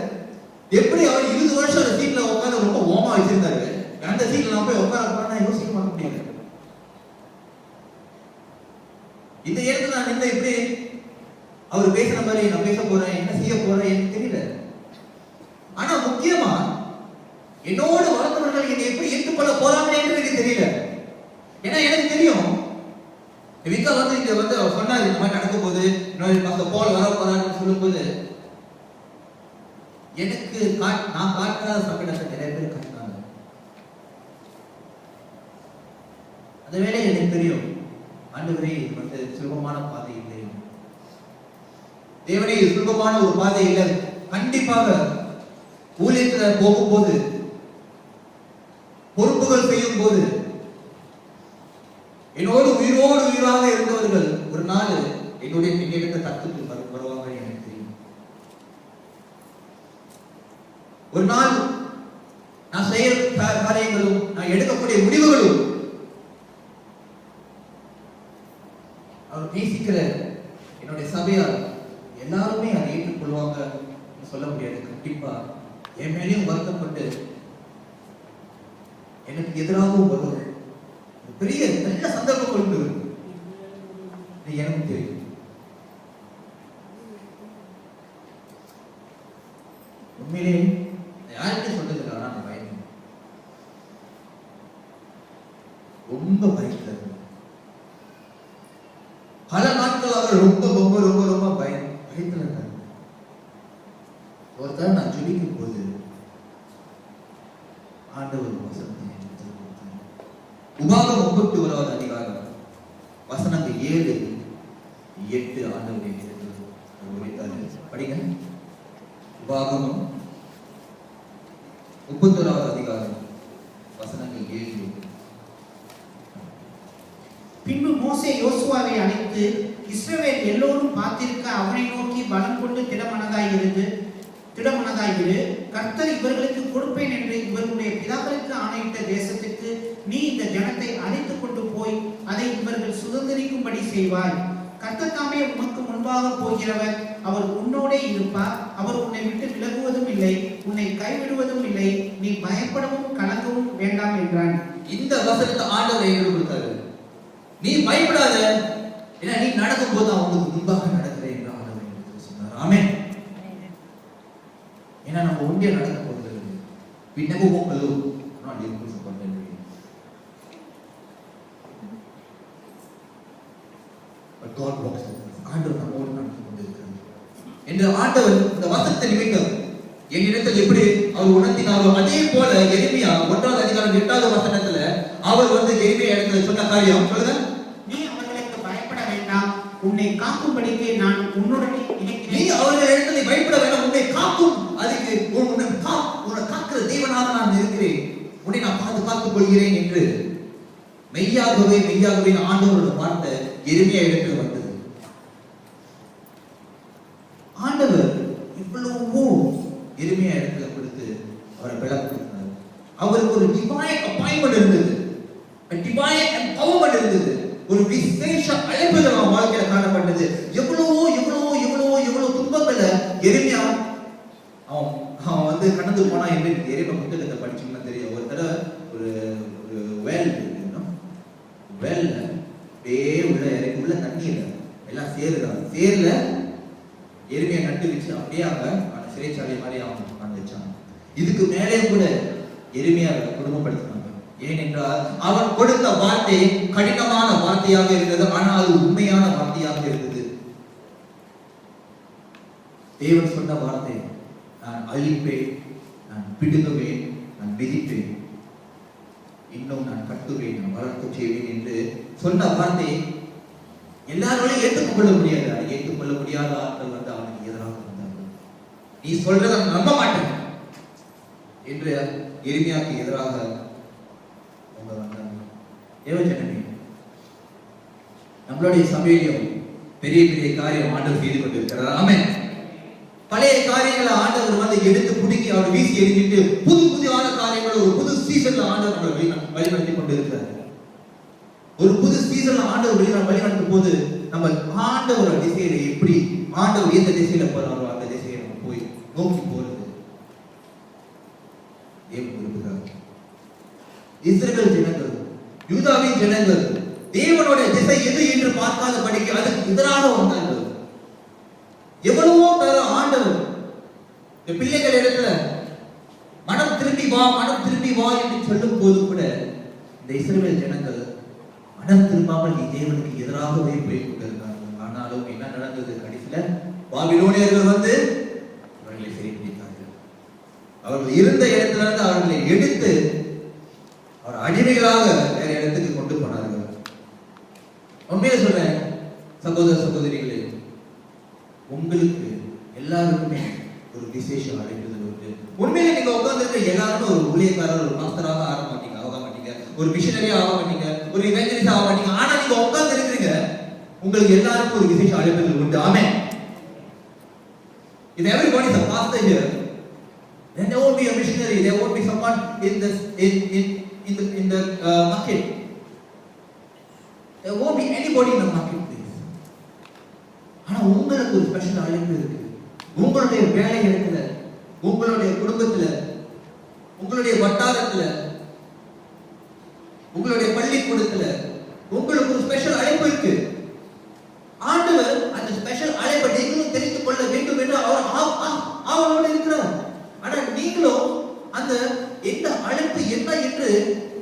எப்படி அவர் 20 வருஷம் அந்த சீட்ல உட்கார்ந்து ரொம்ப ஓமா வச்சிருந்தாரு, அந்த சீட்ல நான் போய் உட்கார போறேன்னா யோசிக்க மாட்ட முடியாது. இந்த இடத்துல நான் நின்று எப்படி அவர் பேசுற மாதிரி நான் பேச போறேன், என்ன செய்ய போறேன் எனக்கு தெரியல. ஆனா முக்கியமா என்னோடு வளர்ந்தவர்கள் என்னை எப்படி ஏற்றுக்கொள்ள போறாங்க என்று எனக்கு தெரியல. ஏன்னா எனக்கு தெரியும் விக்கா வந்து இங்க வந்து அவர் சொன்னாரு இந்த மாதிரி நடக்கும் போது அந்த போல் வர போறான்னு சொல்லும் போது எனக்கு நான் காட்டாத சங்கடத்தை நிறைய பேர் காட்டினாங்க. அந்த வேலையை எனக்கு தெரியும். ஆண்டவரே இது வந்து சுலபமான பாதை இல்லை, தேவனே இது சுலபமான ஒரு பாதை இல்லை. கண்டிப்பாக ஊழியத்துல போகும்போது, பொறுப்புகள் செய்யும் போது என்னோடு உயிரோடு உயிராக இருந்தவர்கள் ஒரு நாள் என்னுடைய பின்னெடுத்த தத்துக்கு வருவாங்க எனக்கு தெரியும். ஒரு நாள் நான் செய்யற காரியங்களும் நான் எடுக்கக்கூடிய முடிவுகளும் அவர் நேசிக்கிற என்னுடைய சபையார் எல்லாருமே அதை ஏற்றுக்கொள்வாங்க சொல்ல முடியாது. கண்டிப்பா என் மேலேயும் வருத்தப்பட்டு எனக்கு எதிராகவும் வரும் பெரிய நல்ல சந்தர்ப்பம் கொண்டு எனக்கு தெரியும். உண்மையிலே யாருமே சொல்றது நான் பயந்து ரொம்ப பயத்துல பல நாட்களாக ரொம்ப ரொம்ப ரொம்ப ரொம்ப பயத்துல இருந்தாங்க. ஒருத்தர் நான் ஜெபிக்கும் போது ஆண்டவர் வசனத்தை உபாகம் 31வது அதிகாரம் வசனங்கள் 7, 8 ஆண்டவருடைய படிங்க. உபாகம் 31வது அதிகாரம் வசனங்கள் 7. பின்பு மோசே யோசுவாவை அழைத்து இஸ்ரவேல் எல்லோரும் பார்த்திருக்க அவனை நோக்கி பலம் கொண்டு திடமனதாயிரு, கர்த்தர் இவர்களுக்கு கொடுப்பேன் என்று இவர்களுடைய பிதாக்களுக்கு ஆணையிட்ட தேசத்துக்கு நீ இந்த ஜனத்தை அழைத்துக் கொண்டு போய் அதை இவர்கள் சுதந்திரிக்கும்படி செய்வாய். கர்த்தர் தாமே உனக்கு முன்பாக போகிறவர், அவர் உன்னோடே இருப்பார். அவர் உன்னை விட்டு விலகுவதும் இல்லை, உன்னை கைவிடுவதும் இல்லை. நீ பயப்படவும் கலங்கவும் வேண்டாம் என்றான். இந்த வசனத்தை ஆண்டவர் என்று கொடுத்தாரு. நீ பயப்படாத, ஏன்னா நீ நடக்கும் போது அவங்களுக்கு முன்பாக நடக்கிறேன் என்று ஆண்டவர் சொன்னார். ஆமென். ஏன்னா நம்ம ஒன்றே நடக்க போகிறது. We never walk alone. Not in the content. But God walks with us. ஆண்டவர் நம்மோடு நடந்து கொண்டிருக்கிறார். இந்த ஆண்டவர் இந்த வசனத்தை நிமித்தம் என்னிடத்தில் எப்படி அவர் உணர்த்தினாரோ அதே போல எரேமியா 1வது அதிகாரம் 8வது வசனத்துல அவர் வந்து எரேமியா இடத்துல சொன்ன காரியம் சொல்லுங்க. நீ அவர்களுக்கு பயப்பட வேண்டாம், உன்னை காக்கும்படிக்கு நான் உன்னுடன் இருக்கிறேன். நீ அவர்கள் இடத்துல பயப்பட வேண்டாம், உன்னை காக்கும், அதுக்கு உன்னை காக்கிற தேவனாக நான் இருக்கிறேன், உன்னை நான் பாதுகாத்துக் கொள்கிறேன் என்று மெய்யாகவே ஆண்டவரோட வார்த்தை எரேமியா இடத்துல வந்தது. ஆண்டவர் இவ்வளவோ எரேமியா இடத்துல கொடுத்து அவரை பலப்படுத்தினார். அவருக்கு ஒரு டிவைன் அப்பாயின்மென்ட் இருந்தது, டிவைன் எம்பவர்மென்ட் இருந்தது, ஒரு விசேஷ அழைப்புகள் அவன் வாழ்க்கையில காணப்பட்டது. எவ்வளவோ துன்பங்களை எரேமியா அவன் வந்து கடந்து போனா என்று எரேமியா புத்தகத்தை படிச்சீங்கன்னா தெரியும். ஒரு தடவை ஒரு வேல் உள்ள தண்ணி இல்லை, எல்லாம் சேர்ல எருமையை நட்டு வச்சு அப்படியே அவங்க சிறைச்சாலை மாதிரி அவங்க வச்சாங்க. இதுக்கு மேலே கூட எருமையை குடும்பப்படுத்தினாங்க. ஏனென்றால் அவன் கொடுத்த வார்த்தை கடினமான வார்த்தையாக இருந்தது, ஆனால் அது உண்மையான வார்த்தையாக இருந்தது. தேவன் சொன்ன வார்த்தை, நான் அழிப்பேன், நான் பிடுங்குவேன், நான் மிதிப்பேன், இன்னும் நான் கட்டுவேன், நான் வளர்க்க செய்வேன் என்று சொன்ன வார்த்தை எல்லாராலையும் ஏற்றுக்கொள்ள முடியாது. அதை ஏற்றுக்கொள்ள முடியாத ஆட்கள் வந்து அவனுக்கு எதிராக வந்தார்கள். நீ சொல்றத நம்ப மாட்டேன் என்று எரேமியாவுக்கு எதிராக அவங்க வந்தாங்க. தேவஜனமே, நம்மளுடைய சபையிலும் பெரிய பெரிய காரியம் ஆண்டவர் செய்து கொண்டிருக்கிறார். ஆமென். பழைய காரியங்களை ஆண்டவர் வந்து எடுத்து புடுங்கி அவர் வீசி எறிஞ்சிட்டு புது புதியான காரியங்களை ஒரு புது சீசன்ல ஆண்டவர் நம்மளை வழிநடத்தி கொண்டு இருக்கிறார். ஒரு புது சீசன்ல ஆண்டவர் வழிநடத்தும் போது நம்ம ஆண்டவர் திசையில எப்படி ஆண்டவர் எந்த திசையில போறாரோ அந்த திசையை நம்ம போய் நோக்கி போறது விரும்புகிறார். இஸ்ரவேல் ஜனங்கள், யூதாவின் ஜனங்கள் தேவனுடைய திசை எது என்று பார்க்காத படிக்க அதுக்கு எதிராக வந்தார்கள். எவ்வளவோ தர ஆண்டவர் இந்த பிள்ளைகள் இடத்துல மனம் திரும்பி வா என்று சொல்லும் போது கூட இந்த இஸ்ரவேல் ஜனங்கள் மனம் திரும்பாமல் தேவனுக்கு எதிராகவே போய் கொண்டிருந்தார்கள். ஆனாலும் என்ன நடந்தது? கடைசியில பாபிலோனியர்கள் வந்து அவர்களை சிறைப்பிடித்தார்கள். அவர்கள் இருந்த இடத்துல இருந்து அவர்களை எடுத்து அவர் அடிமைகளாக வேற இடத்துக்கு கொண்டு போனார்கள். உண்மையை சொல்றேன் சகோதர சகோதரிகளே, உங்களுக்கு எல்லாருக்குமே ஒரு விசேஷ அழைப்புதல் உண்டு. உண்மையிலே நீங்க உட்கார்ந்து எல்லாருமே ஒரு ஊழியக்காரர், ஒரு மாஸ்டராக ஆக மாட்டீங்க, ஒரு மிஷனரியா ஆக மாட்டீங்க, ஒரு இவாஞ்சலிஸ்ட் ஆக மாட்டீங்க. ஆனா நீங்க உட்கார்ந்து இருக்கிறீங்க, உங்களுக்கு எல்லாருக்கும் ஒரு விசேஷ அழைப்புதல் உண்டு. ஆமென். If everybody is a pastor here, then there won't be a missionary, there won't be someone in the market. There won't be anybody in the marketplace. ஆனா உங்களுக்கு ஒரு ஸ்பெஷல் அழைப்பு இருக்கு. உங்களுடைய வேலை இடத்துல, உங்களுடைய குடும்பத்துல, உங்களுடைய வட்டாரத்துல, உங்களுடைய பள்ளிக்கூடத்துல உங்களுக்கு ஒரு ஸ்பெஷல் அழைப்பு இருக்கு. ஆண்டவர் அந்த ஸ்பெஷல் அழைப்பை நீங்களும் தெரிந்து கொள்ள வேண்டும் என்று அவர் ஆவலோடு இருக்கிறார். ஆனா நீங்களும் அந்த எந்த அழைப்பு என்ன என்று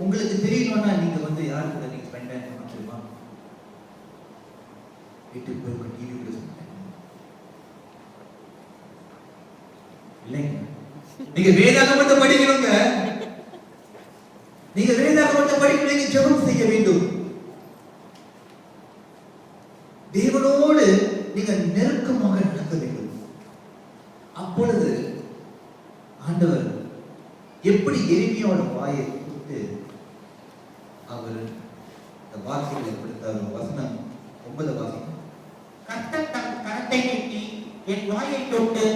உங்களுக்கு தெரியணும்னா நீங்க வந்து யாரு கூட நீங்க ஸ்பெண்ட் பண்ண தெரியுமா? வீட்டுக்கு போய் ஒரு டிவி கூட இல்லைங்க. நீங்க வேதாகமத்தை படிக்கணுங்க. நீங்க வேதாகமத்தை படிக்கணும். நீங்க ஜெபம் செய்ய வேண்டும். தேவனோடு நீங்க நெருக்கமாக நடக்க வேண்டும். அப்பொழுது ஆண்டவர் எப்படி எளிமையோட வாயை கொடுத்து அவர் இந்த வார்த்தைகளை கொடுத்தார். வசனம் 9 வாசிக்கும். கர்த்தர் தம் கரத்தை நீட்டி என் வாயை தொட்டு,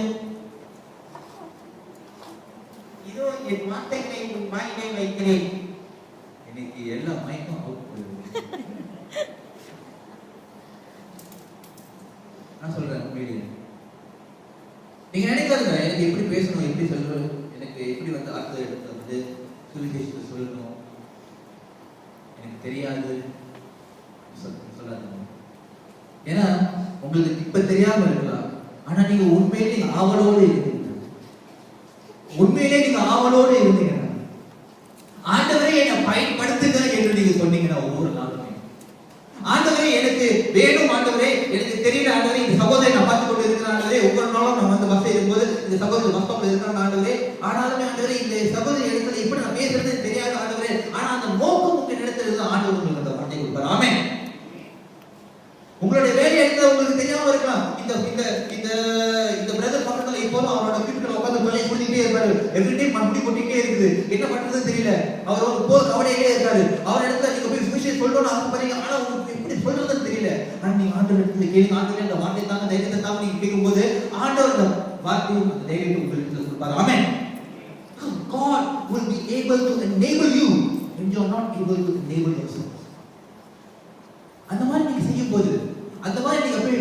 இதோ என் வார்த்தைகளை உன் வாயிலே வைக்கிறேன். இன்னைக்கு எல்லா மயக்கம் அவுட் போயிடுது. நான் சொல்றேன் உண்மையிலேயே. நீங்க நினைக்காதுங்க எனக்கு எப்படி பேசணும், எப்படி சொல்லணும், எனக்கு எப்படி வந்து ஆர்த்த இடத்துல வந்து சுவிசேஷத்தை சொல்லணும், எனக்கு தெரியாது சொல்லாதுங்க. ஏன்னா உங்களுக்கு இப்ப தெரியாம இருக்கலாம். ஆனா நீங்க உண்மையிலே ஆவலோடு இருந்தீங்க. உண்மையிலே நீங்க ஆவலோடு இருந்தீங்கன்னா ஆண்டவரே என்னை பயன்படுத்துங்க என்று நீங்க சொன்னீங்கன்னா ஒவ்வொரு நாளுமே ஆண்டவரே எனக்கு வேணும், ஆண்டவரே எனக்கு தெரியல, ஆண்டவரே இந்த சகோதரி நான் பார்த்து கொண்டு இருக்கிற ஆண்டவரே, ஒவ்வொரு நாளும் நம்ம வந்து பஸ் இருக்கும்போது இந்த சகோதரி பஸ் ஸ்டாப்ல இருக்கிற ஆண்டவரே, ஆனாலுமே ஆண்டவரே இந்த சகோதரி இடத்துல எப்படி நான் பேசுறது தெரியாது ஆண்டவரே. ஆனா அந்த நோக்கம் உங்க இடத்துல இருந்து ஆண்டவர் உங்களுக்கு அந்த வார்த்தை கொடுப்பார். ஆமென். உங்களுடைய வேலை இடத்துல உங்களுக்கு தெரியாம இருக்கலாம். இந்த இந்த இந்த இந்த பிரதர் பக்கத்துல இப்போதும் அவரோட வீட்டுல உட்கார்ந்து தொலை சொல்லிட்டே இருப்பாரு. எவ்ரிடே மண்புடி கொட்டிட்டே இருக்குது, என்ன பண்றதுன்னு தெரியல. அவர் ஒரு போர் கவலையிலே இருக்காரு. அவர் இடத்துல நீங்க போய் சுவிசேஷம் சொல்லணும்னு ஆசைப்படுறீங்க. ஆனா உங்களுக்கு எப்படி சொல்றதுன்னு தெரியல. ஆனா நீங்க ஆண்டவர் இடத்துல கேளுங்க. ஆண்டவரே அந்த வார்த்தை தாங்க, தைரியத்தை தாங்க. நீங்க கேட்கும்போது ஆண்டவர் அந்த வார்த்தையும் அந்த தைரியத்தை உங்களுக்கு கொடுப்பாரு. ஆமென். God will be able to enable you when you are not able to enable yourself. அந்த மாதிரி நீங்க செய்யும் போது, அந்த மாதிரி நீங்க போய்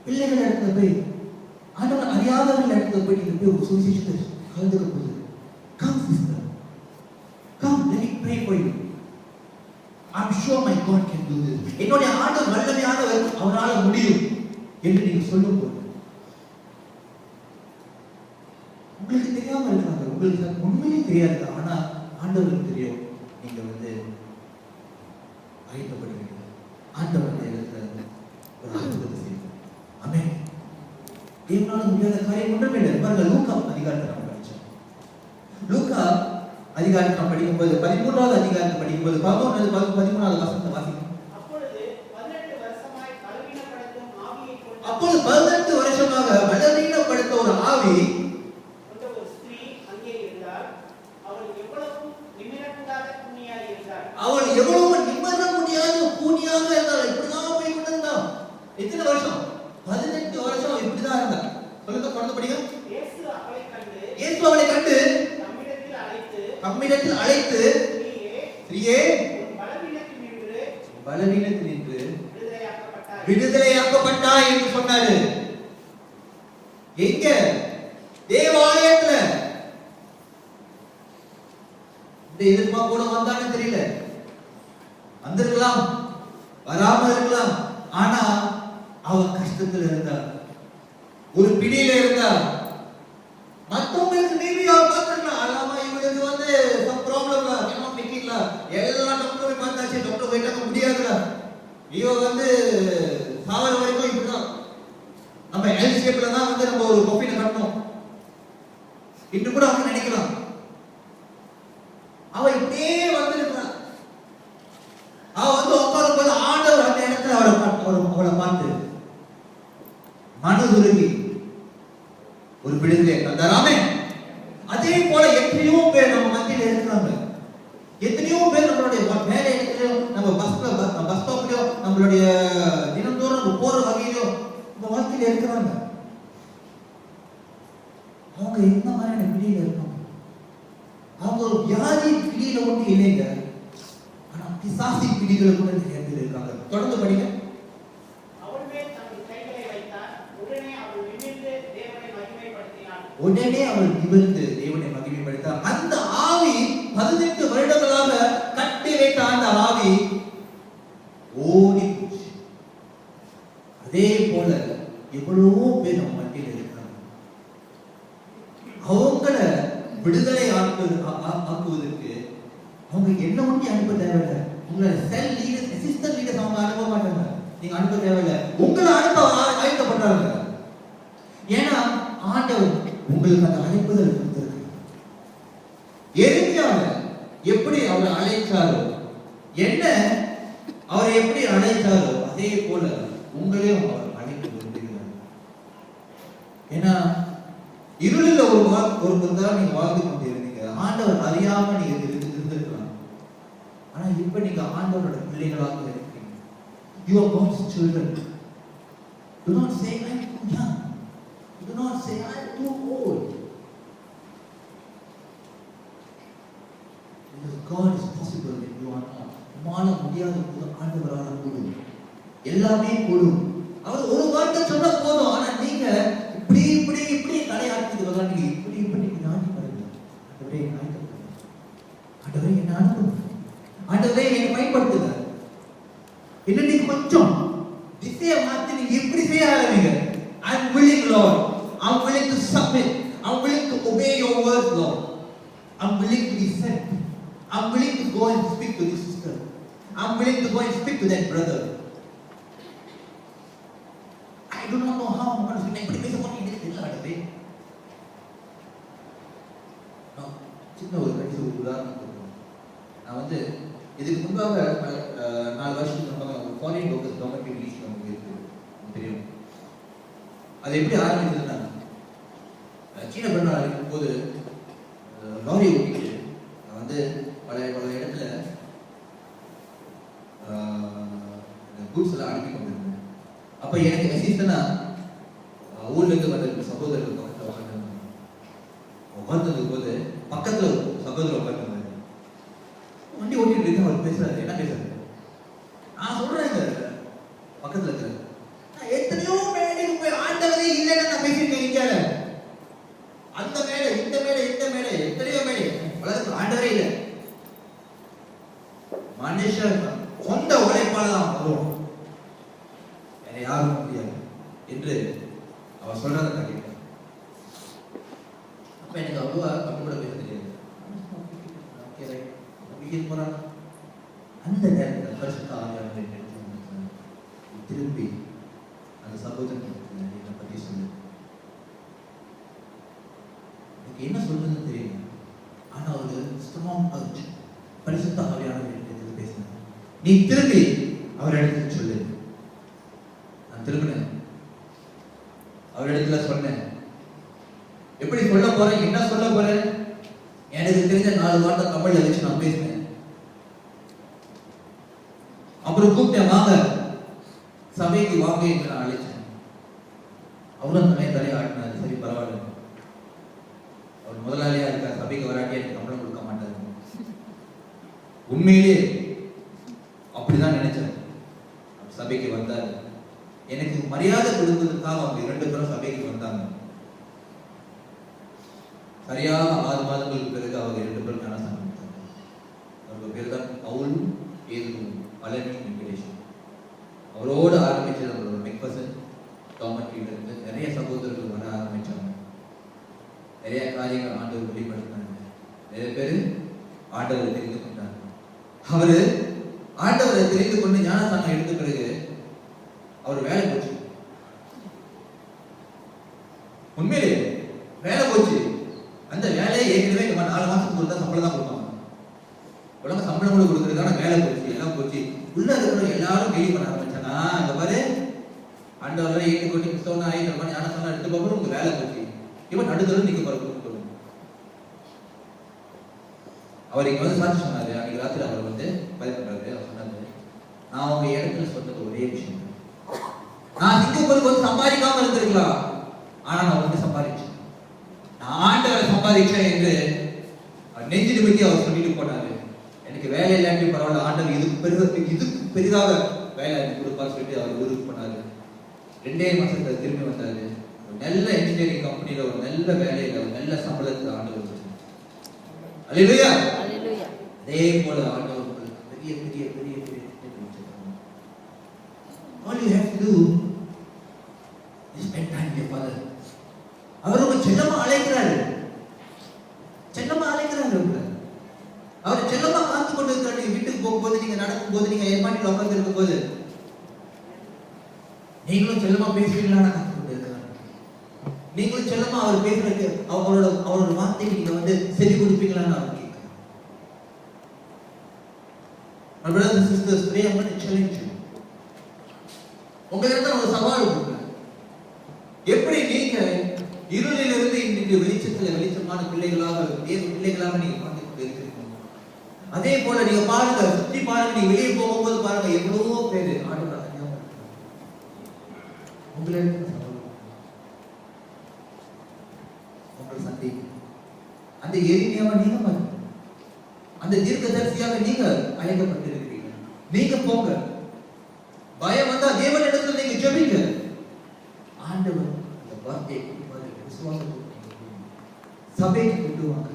பிள்ளைகள் இடத்துல போய் ஆண்டவர் அறியாதவர்கள் இடத்துல போய் நீங்க போய் ஒரு சுவிசேஷத்தை கலந்துக்க போது, come sister, come, let me pray for you. I'm sure my God can do this. என்னுடைய ஆண்டவர் வல்லமையானவர், அவரால் முடியும் என்று நீங்க சொல்லும் போது உங்களுக்கு தெரியாம இருக்காங்க, உங்களுக்கு உண்மையே தெரியாது. ஆனா ஆண்டவருக்கு தெரியும். நீங்க வந்து அறியப்படுவீங்க. ஆண்டவர் இடத்துல ஒரு அற்புதத்தை செய்வார். ஆமென். தேவனால முடியாத காரியம் ஒன்றும் இல்லை. பாருங்க, லூக்கா அதிகாரத்தை நம்ம படிச்சோம். லூக்கா அதிகாரத்தை நம்ம படிக்கும்போது 13வது அதிகாரத்தை படிக்கும்போது 13வது வசனத்தை வாசிக்கும். அப்பொழுது 18 வருஷமாய் பலவீனப்படுத்தும் ஆவியை கொண்ட அப்பொழுது 18 வருஷமாக பலவீனப்படுத்த ஒரு ஆவி கொண்ட ஒரு ஸ்திரீ அங்கே இருந்தார். அவள் எவ்வளவு நிமிரக்கூடாத கூனியாய் இருந்தாள். அவள் எவ்வளவு நிமிர முடியாத கூனியாக இருந்தாள். இப்படிதான் போய் கொண்டிருந்தான். எத்தனை வருஷம்? 18 வருஷம் இப்படிதான் இருந்தா. சொல்லுங்க, சொல்லுகிறது, ஸ்திரீயே பலவீனத்தில் நின்று விடுதலையாக்கப்பட்டாய் என்று சொன்னாரு. எங்க? தேவாலயத்துல. இந்த எதிர்ப்பா கூட வந்தான்னு தெரியல, வந்திருக்கலாம், வராம இருக்கலாம். ஆனா அவ கஷ்டத்துல இருந்தா, ஒரு பிடியில இருந்தா. மத்தவங்களுக்கு மேபி அவ பார்த்துருக்கலாம், அல்லாம இவங்களுக்கு வந்து some problem ல cannot make it ல, எல்லா டாக்டரும் பார்த்தாச்சு, டாக்டர் போயிட்டாங்க, முடியாதுல, இவ வந்து சாவர வரைக்கும் இப்படிதான். நம்ம எல் ஷேப்ல தான் வந்து நம்ம ஒரு கொப்பினை கட்டணும் இன்னும் கூட அவங்க நினைக்கலாம். அவ இப்படியே வந்திருக்கிறான். அவ வந்து உட்காரும் போது ஆண்டவர் அந்த இடத்துல அவளை பார்த்து மனதுருகி ஒரு விடுதலை தந்தாராமே. அதே போல எத்தனையோ பேர் நம்ம மத்தியில இருக்கிறாங்க. எத்தனையோ பேர் நம்மளுடைய வேலை இடத்துலயோ, நம்ம பஸ் ஸ்டாப்லயோ, நம்மளுடைய தினந்தோறும் நம்ம போற வகையிலோ நம்ம வாழ்க்கையில இருக்கிறாங்க. அவங்க எந்த மாதிரியான பிடியில இருக்காங்க? அவங்க ஒரு வியாதி பிடியில ஒண்ணு இல்லைங்க, ஆனா பிசாசி பிடிகளை கூட நிறைய பேர் இருக்காங்க. தொடர்ந்து படிங்க. உடனே அவள் நிமிர்ந்து தேவனை மகிமைப்படுத்தார். அந்த ஆவி 18 வருடங்களாக கட்டி வைத்த அந்த ஆவி ஓடி போச்சு. அதே போல எவ்வளவோ பேர் நம்ம மத்தியில் இருக்காங்க. அவங்கள விடுதலை ஆக்குவதற்கு அவங்க என்ன ஒண்ணு அனுப்ப தேவையில்லை. உங்களை செல் லீடர்ஸ், அசிஸ்டன்ட் லீடர்ஸ் அவங்க அனுப்ப மாட்டாங்க. நீங்க அனுப்ப தேவையில்லை, உங்களை அனுப்ப அழைக்கப்படுறாங்க. ஏன்னா ஆண்டவர் உங்களுக்கு அந்த அழைப்புதல் கொடுத்திருக்கு. எரிஞ்சாங்க எப்படி அவரை அழைச்சாரோ, என்ன அவரை எப்படி அழைச்சாரோ, அதே போல உங்களையும் அவர் அழைக்க விரும்புகிறார். ஏன்னா இருளில் ஒரு தான் நீங்க வாழ்ந்து கொண்டு இருந்தீங்க. ஆண்டவர் அறியாம நீங்க இருந்திருக்கலாம். ஆனா இப்ப நீங்க ஆண்டவரோட பிள்ளைகளாக இருக்கீங்க. You are God's children. Do not say I am too young. Do not say I am too old. Because God is possible when you are not. மால முடியாத போது ஆண்டவரால கூடும், எல்லாமே கூடும். அவர் ஒரு வார்த்தை சொன்ன போதும். ஆனா நீங்க இப்படி இப்படி இப்படி தலையாட்டிட்டு வரலாம். நீங்க இப்படி இப்படி நாடி பாருங்க. ஆண்டவரே என்ன ஆயிடுது, ஆண்டவரே என்ன அனுப்புங்க, ஆண்டவரே என்னை பயன்படுத்துங்க. என்ன நீங்க கொஞ்சம் திசையை மாத்தி நீங்க இப்படி செய்ய ஆரம்பிங்க. I'm willing, Lord. I'm willing to submit. I'm willing to obey your words, Lord. I'm willing to be sent. I'm willing to go and speak to this sister. I'm willing to go and speak to that brother. I do not know how I'm going to speak. இப்படி பேச போறேன் எனக்கு தெரியல. ஆண்டவரே சின்ன ஒரு கடைசி ஒரு உதாரணம் கொடுக்கணும். நான் வந்து இதுக்கு முன்பாக 4 வருஷத்துக்கு முன்பாக ஃபாரின் லோக்கஸ் கவர்மெண்ட் ரிலீஸ் நமக்கு இருக்கு தெரியும். அது எப்படி ஆரம்பிச்சதுன்னா, சீன பெருநாள் இருக்கும் போது லாரி ஓட்டிட்டு வந்து பல இடத்துல கூட்ஸ் எல்லாம் அனுப்பி கொண்டிருந்தேன். அப்ப எனக்கு அசிஸ்டனா ஊர்ல இருந்து வந்த சகோதரர்கள் பக்கத்துல உட்கார்ந்தது போது பக்கத்துல சகோதரர் உட்கார்ந்து வண்டி ஓட்டிட்டு இருக்கு. அவர் பேசுறாரு, என்ன பேசுறாரு, நான் சொல்றேன் பக்கத்துல இருக்கிற எத்தனையோ மேடைக்கு போய் ஆண்டவரே இல்லைன்னு நான் பேசியிருக்கேன். இந்தியால அந்த மேடை, இந்த மேடை, இந்த மேடை, எத்தனையோ மேடை, உலகத்துல ஆண்டவரே இல்லை. மனுஷன் சொந்த உழைப்பால தான் வரும், வேற யாரும் முடியாது என்று அவர் சொல்றதை நான் கேட்டேன். அப்ப எனக்கு அவ்வளவா தமிழ் கூட பேச தெரியாது. போறாங்க அந்த நேரத்தில் பரிசுத்த ஆவியானவர் திரும்பி அந்த சகோதரன் என்னை பத்தி சொல்லு. எனக்கு என்ன சொல்றதுன்னு தெரியல. ஆனா ஒரு ஸ்ட்ராங் அர்ஜ் பரிசுத்த ஆவியானவர் என்னிடத்தில் பேசினார். நீ திரும்பி அவரிடத்தில் சொல்லு. நான் திரும்பினேன், அவரிடத்துல சொன்னேன். எப்படி சொல்ல போறேன், என்ன சொல்ல போறேன், எனக்கு தெரிஞ்ச 4 வார்த்தை தமிழ்ல வச்சு நான் பேசினேன். அப்புறம் கூப்பிட்டேன், வாங்க சபைக்கு வாங்க என்று நான் அழைச்சேன். அவரும் தலையை ஆட்டினாரு. சரி பரவாயில்ல, அவர் முதலாளியா இருக்கார், சபைக்கு வராட்டி எனக்கு சம்பளம் கொடுக்க மாட்டாரு. உண்மையிலே அப்படிதான் நினைச்சேன். சபைக்கு வந்தாரு. எனக்கு மரியாதை கொடுப்பதற்காக அவங்க 2 பேரும் சபைக்கு வந்தாங்க. சரியாக 6 மாதங்களுக்கு பிறகு அவங்க 2 பேரும் ஞானஸ்நானம் எடுத்தாங்க. அவங்க பேர் தான் பவுல் ஏதுவும் பழனி வெங்கடேஷன். அவரோடு ஆரம்பிச்சது அவரோட மெக்பசன் டாமட்டில இருந்து நிறைய சகோதரர்கள் வர ஆரம்பிச்சாங்க. நிறைய காரியங்கள் ஆண்டவர் வெளிப்படுத்தினாங்க. நிறைய பேர் ஆண்டவரை தெரிந்து கொண்டாங்க. அவரு ஆண்டவரை தெரிந்து கொண்டு ஞானஸ்நானம் எடுத்த பிறகு அவர் வேலை போச்சு. உண்மையிலே வேலை போச்சு. அந்த வேலையை ஏற்கனவே 4 மாசத்துக்கு ஒரு தான் சம்பளம் தான் கொடுப்பாங்க. உலக சம்பளம் கூட கொடுக்கறதுக்கான வேலை போச்சு, எல்லாம் போச்சு. உள்ள இருக்கிற எல்லாரும் கேள்வி பண்ண ஆரம்பிச்சாங்க. இந்த மாதிரி ஆண்டவரை ஏற்றுக்கொண்டு கிறிஸ்தவனா ஆயிரம் ஞானஸ்நானம் எடுத்து போகும்போது உங்க வேலை போச்சு. இவன் நடுத்தரும் நீங்க பிறகு அவர் இங்க வந்து சாட்சி சொன்னாரு. அன்னைக்கு ராத்திரி அவர் வந்து பதிவு பண்றாரு. அவர் சொன்னாரு, நான் உங்க இடத்துல சொன்னது ஒரே விஷயம், நான் சிங்கப்பூருக்கு வந்து சம்பாதிக்காம இருந்திருக்கலாம், ஆனா நான் வந்து சம்பாதிச்சேன், நான் ஆண்டவரை சம்பாதிச்சேன் என்று நெஞ்சு நிமித்தி அவர் சொல்லிட்டு போனாரு. எனக்கு வேலை இல்லாட்டி பரவாயில்ல, ஆண்டவர் இதுக்கு பெரிதாக வேலை கொடுப்பான்னு சொல்லிட்டு அவர் ஊருக்கு போனாரு. 2 மாசத்துல திரும்பி வந்தாரு. ஒரு நல்ல இன்ஜினியரிங் கம்பெனில ஒரு நல்ல வேலையில ஒரு நல்ல சம்பளத்துல ஆண்டவர். அல்லேலூயா. அல்லேலூயா. அதே போல ஆண்டவர் உங்களுக்கு பெரிய பெரிய பெரிய பெரிய திட்டங்களை வச்சிருக்காங்க. All you have to do is spend time with your father. அவர் உங்க செல்லமா அழைக்கிறாரு. செல்லமா அழைக்கிறாரு. அவர் செல்லமா காத்து கொண்டு இருக்கிறாரு. வீட்டுக்கு போகும்போது, நீங்க நடக்கும் போது, நீங்க ஏமாட்டில் உட்கார்ந்து இருக்கும் போது நீங்களும் செல்லமா பேசுவீங்களான்னு காத்து கொண்டு இருக்கிறாரு. நீங்களும் செல்லமா அவர் பேசுறதுக்கு அவரோட வார்த்தைக்கு நீங்க வந்து செவி கொடுப்பீங்களான்னு அவர் கேட்கிறார். My brothers and sisters, today I'm going to challenge you. உங்களுக்கு ஒரு சவால் கொடுக்கிறேன். எப்படி நீங்க இருளில் இருந்து இன்னைக்கு வெளிச்சமான பிள்ளைகளாக, தேவ பிள்ளைகளாக நீங்க பார்த்து கொண்டு இருக்கிறீங்க. அதே போல நீங்க பாருங்க, சுற்றி பாருங்க, நீங்க வெளியே போகும்போது பாருங்க, எவ்வளவோ பேரு ஆண்டவரை அறியாம இருக்காங்க. உங்களுக்கு உங்கள் சந்தேகம், அந்த எளிமையாக நீங்க பாருங்க, அந்த தீர்க்கதரிசியாக நீங்க அழைக்கப்பட்டிருக்கிறீங்க. நீங்க போங்க. பயம் வந்தா தேவன் இடத்துல நீங்க ஜெபிங்க. ஆண்டவர் அந்த வார்த்தையை கொடுப்பாரு. விசுவாசத்தை சபைக்கு கொண்டு வாங்க.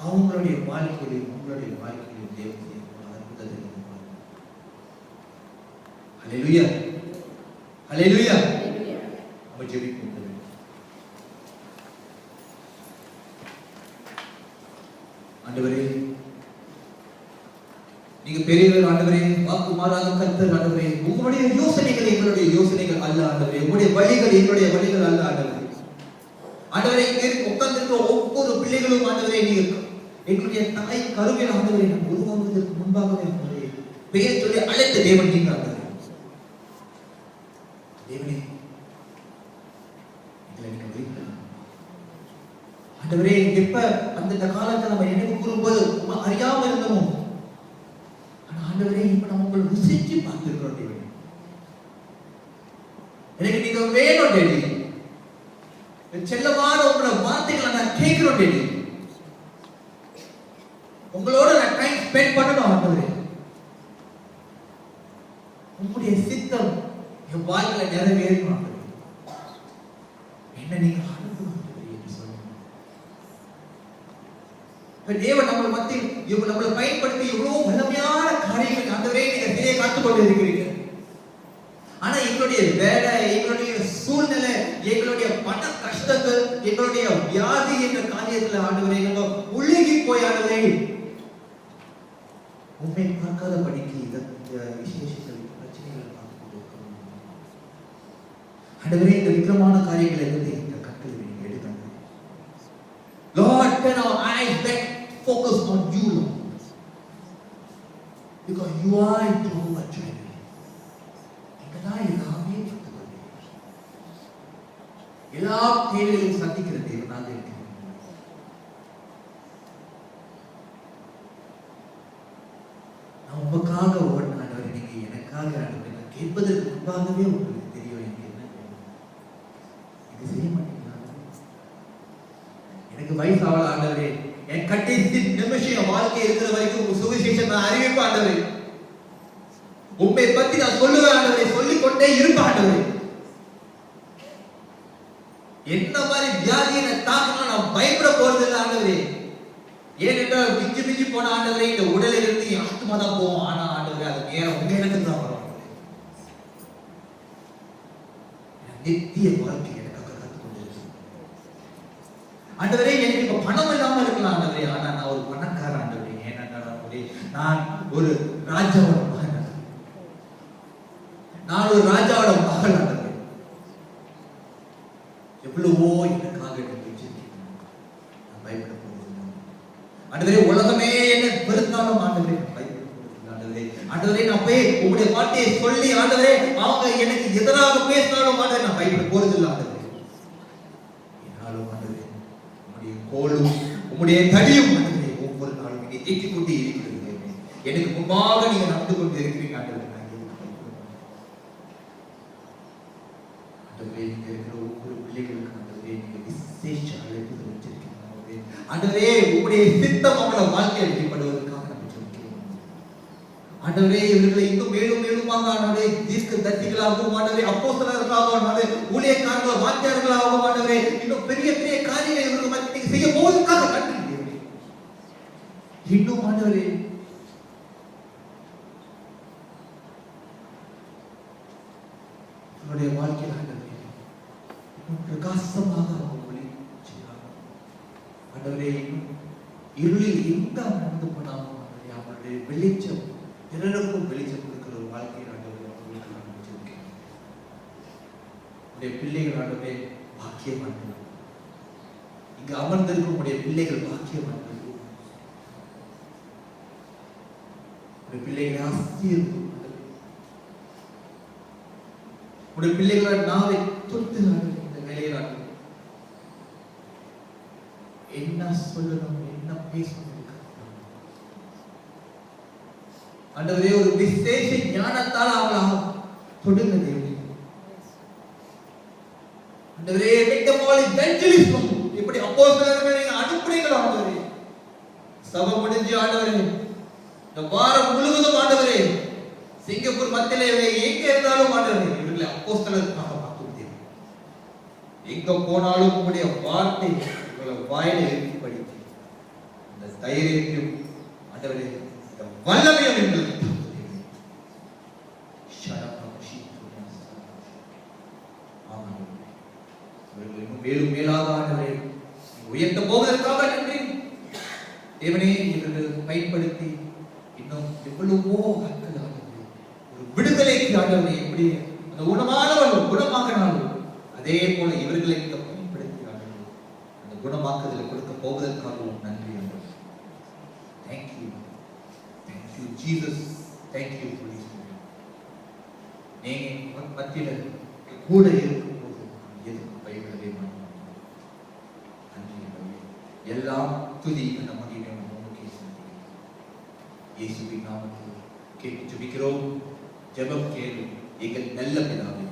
அவங்களுடைய வாழ்க்கையிலும் உங்களுடைய வாழ்க்கையிலும் தேவன் செய்யும் அற்புதத்தை பாருங்க. ஹல்லேலூயா. ஹல்லேலூயா. நம்ம ஜெபிப்போம். ஆண்டவரே, நீங்க பெரியவர் ஆண்டவரே, வாக்கு மாறாத கர்த்தர் ஆண்டவரே, உங்களுடைய யோசனைகள் எங்களுடைய யோசனைகள் அல்ல ஆண்டவரே, உங்களுடைய வழிகள் எங்களுடைய வழிகள் அல்ல ஆண்டவரே. ஆண்டவரே, இங்கே உட்கார்ந்திருக்கிற ஒவ்வொரு பிள்ளைகளும் ஆண்டவரே, நீங்க எங்களுடைய தாய் கருவில் ஆண்டவரே, நம்ம உருவாகுவதற்கு முன்பாகவே ஆண்டவரே பெயர் சொல்லி அழைத்த தேவன் நீங்க ஆண்டவரே. தேவனே, எங்களை நீங்க வெளிப்படுத்துங்க ஆண்டவரே. எப்ப அந்த காலத்துல நம்ம நினைவு கூறும்போது அறியாம இருந்தோம், ஆண்டவரே இப்ப நம்ம உங்களை ருசிச்சு பார்த்திருக்கிறோம். தேவனே, எனக்கு நீங்க வேணும் டேடி. செல்லமான உங்களோட வார்த்தைகளை நான் கேட்கிறோம் டேடி. உங்களோட நான் டைம் ஸ்பெண்ட் பண்ணணும் ஆண்டவரே. உங்களுடைய சித்தம் என் வாழ்க்கையில நிறைவேறணும் ஆண்டவரே. என்ன நீங்க அனுப்புங்க என்று சொல்லுங்க. தேவன் நம்மளை மத்தியில் நம்மளை பயன்படுத்தி எவ்வளவு வல்லமையான காரியங்கள் ஆண்டவரே நீங்க செய்ய காத்துக் கொண்டு இருக்கிறீங்க. ஆனா எங்களுடைய வேலை, எங்களுடைய சூழ்நிலை, எங்களுடைய பண கஷ்டங்கள், எங்களுடைய வியாதி என்ற காரியத்துல ஆண்டவரே நம்ம உள்கி போய் ஆண்டவரே உண்மை பார்க்காத படிக்கு இந்த விசேஷங்கள் பிரச்சனைகள் பார்த்து ஆண்டவரே இந்த விக்ரமான காரியங்களை இருந்து இந்த கட்டளை நீங்க எடுத்தாங்க. Lord, turn our eyes back, focus on you, Lord, because you are Jehovah Jireh. இங்கதான் எல்லாமே பார்த்துக்கொள்ளுங்க. எல்லா தேவைகளையும் சந்திக்கிற தேவனாக இருக்கிறேன். நான் உங்களுக்காக ஓடினாண்டவரை, நீங்க எனக்காக ஆண்டவரை கேட்பதற்கு முன்பாகவே உங்களுக்கு தெரியும் எனக்கு என்ன வேணும். இது செய்ய மாட்டீங்களா? எனக்கு வயசு ஆவல ஆண்டவரே, என் கட்டி கடைசி நிமிஷம் என் வாழ்க்கை இருக்கிற வரைக்கும் உங்க சுவிசேஷம் நான் அறிவிப்பேன் ஆண்டவரே. உண்மை பத்தி நான் சொல்லுவேன் ஆண்டவரே, சொல்லிக்கொண்டே இருப்பேன் ஆண்டவரே. என்ன மாதிரி வியாதியை தாக்கணும் நான் பயப்பட போறது இல்லை ஆண்டவரே. ஏனென்றால் மிஞ்சி மிஞ்சி போன ஆண்டவரே இந்த உடலில் இருந்து என் ஆத்மா தான் போவோம். ஆனா ஆண்டவரே அது நேரம் உங்க இடத்துக்கு தான் வரும். நித்திய வாழ்க்கை எனக்காக கற்றுக்கொண்டிருக்கு ஆண்டவரே. எனக்கு இப்ப பணம் இல்லாம இருக்கலாம் ஆண்டவரே, ஆனா நான் ஒரு பணக்கார ஆண்டவரே. ஏனென்றால் நான் ஒரு ராஜாவோட மகன், நான் ஒரு ராஜாவோட மகள் ஆண்டவரே. எவ்வளவோ எனக்காக நான் பயப்பட போகிறது ஆண்டவரே. உலகமே என்ன வெறுத்தாலும் ஆண்டவரே நான் பயப்பட போகிறது ஆண்டவரே. ஆண்டவரே நான் போய் உங்களுடைய வார்த்தையை சொல்லி ஆண்டவரே அவங்க எனக்கு எதிராக பேசினாலும் ஆண்டவரே நான் பயப்பட போறது இல்லை ஆண்டவரே. என்னாலும் ஆண்டவரே உங்களுடைய கோலும் உங்களுடைய தடியும் ஆண்டவரே ஒவ்வொரு நாளும் என்னை தேக்கிக் கொண்டே இருக்கிறது. எனக்கு முன்பாக நீங்க நடந்து கொண்டு இருக்கிறீங்க ஆண்டவரே. ஆண்டவரே நீங்க இருக்கிற ஒவ்வொரு பிள்ளைகளுக்கு ஆண்டவரே நீங்க விசேஷ அழைப்புகள் வச்சிருக்கீங்க ஆண்டவரே. உங்களுடைய சித்தம் அவங்கள வாழ்க்கை அளிக்கப்படுவதற்காக நம்ம சொல்கிறோம் ஆண்டவரே. இவர்களை இன்னும் மேலும் மேலுமாக ஆண்டவரே தீர்க்க தரிசிகளாகவும் ஆண்டவரே அப்போஸ்தலர்களாகவும் ஆண்டவரே ஊழியக்காரர்கள் வாத்தியார்களாகவும் ஆண்டவரே இன்னும் பெரிய பெரிய காரியங்களை இவர்கள் மத்தியில் செய்ய போவதற்காக நன்றி. இன்னும் ஆண்டவரே அவருடைய வாழ்க்கையில் ஆண்டவரே பிரகாசமாக ஒளி ஆண்டவரே. இருளில் எங்க நடந்து போனாலும் அவருடைய வெளிச்சம் பிறருக்கும் வெளிச்சம் கொடுக்கிற ஒரு வாழ்க்கையை ஆண்டவரே அவர்களுக்கு நான் வச்சிருக்கேன். உடைய பிள்ளைகள் ஆண்டவரே பாக்கியமானது. இங்கு அமர்ந்திருக்கும் உடைய பிள்ளைகள் பாக்கியமானது. உடைய பிள்ளைகளை ஆசீர்வதியும் உடைய பிள்ளைகளோட நாவை தொட்டு இந்த வேலையை என்ன சொல்லணும் என்ன பேசணும் ஆண்டவரே ஒரு விசேஷ ஞானத்தால் அவளாக தொடுங்க தேவனே. ஆண்டவரே மெட்டபாலிக் எவெஞ்சலிசம் இப்படி அப்போஸ்தலர்களை நீங்க அனுப்புறீங்களா ஆண்டவரே. சபை முடிஞ்சு ஆண்டவரே இந்த வாரம் முழுவதும் ஆண்டவரே சிங்கப்பூர் மத்தியிலே எங்க இருந்தாலும் ஆண்டவரே இவர்களை அப்போஸ்தலர்களாக மாற்றுவீர். எங்க போனாலும் உங்களுடைய வார்த்தை உங்களை வாயில எழுதி படித்து அந்த தைரியத்தையும் ஆண்டவரே இந்த வல்லமையும் எங்களுக்கு மேலும் மேலாக ஆண்டவரே உயர்த்த போவதற்காக நன்றி தேவனே. இவர்கள் பயன்படுத்தி இன்னும் எவ்வளவோ ஆட்கள் ஆண்டவரே ஒரு விடுதலைக்கு ஆண்டவரே எப்படி அந்த குணமானவர்கள் குணமாக்கினாலும் அதே போல இவர்களை நீங்க பயன்படுத்தி ஆண்டவரே அந்த குணமாக்குதலை கொடுக்க போவதற்காகவும் நன்றி ஆண்டவரே. Thank you thank you Jesus, thank you holy spirit. நீங்க மத்தியில கூட இருக்கும்போது எதுக்கு பயப்படவே மாட்டோம். எல்லாம் துதி நமக்கு இயேசுவின் நாமத்தில் கேட்டு ஜெபிக்கிறோம். ஜெபம் கேளு எங்கள் நல்ல பிதாவே.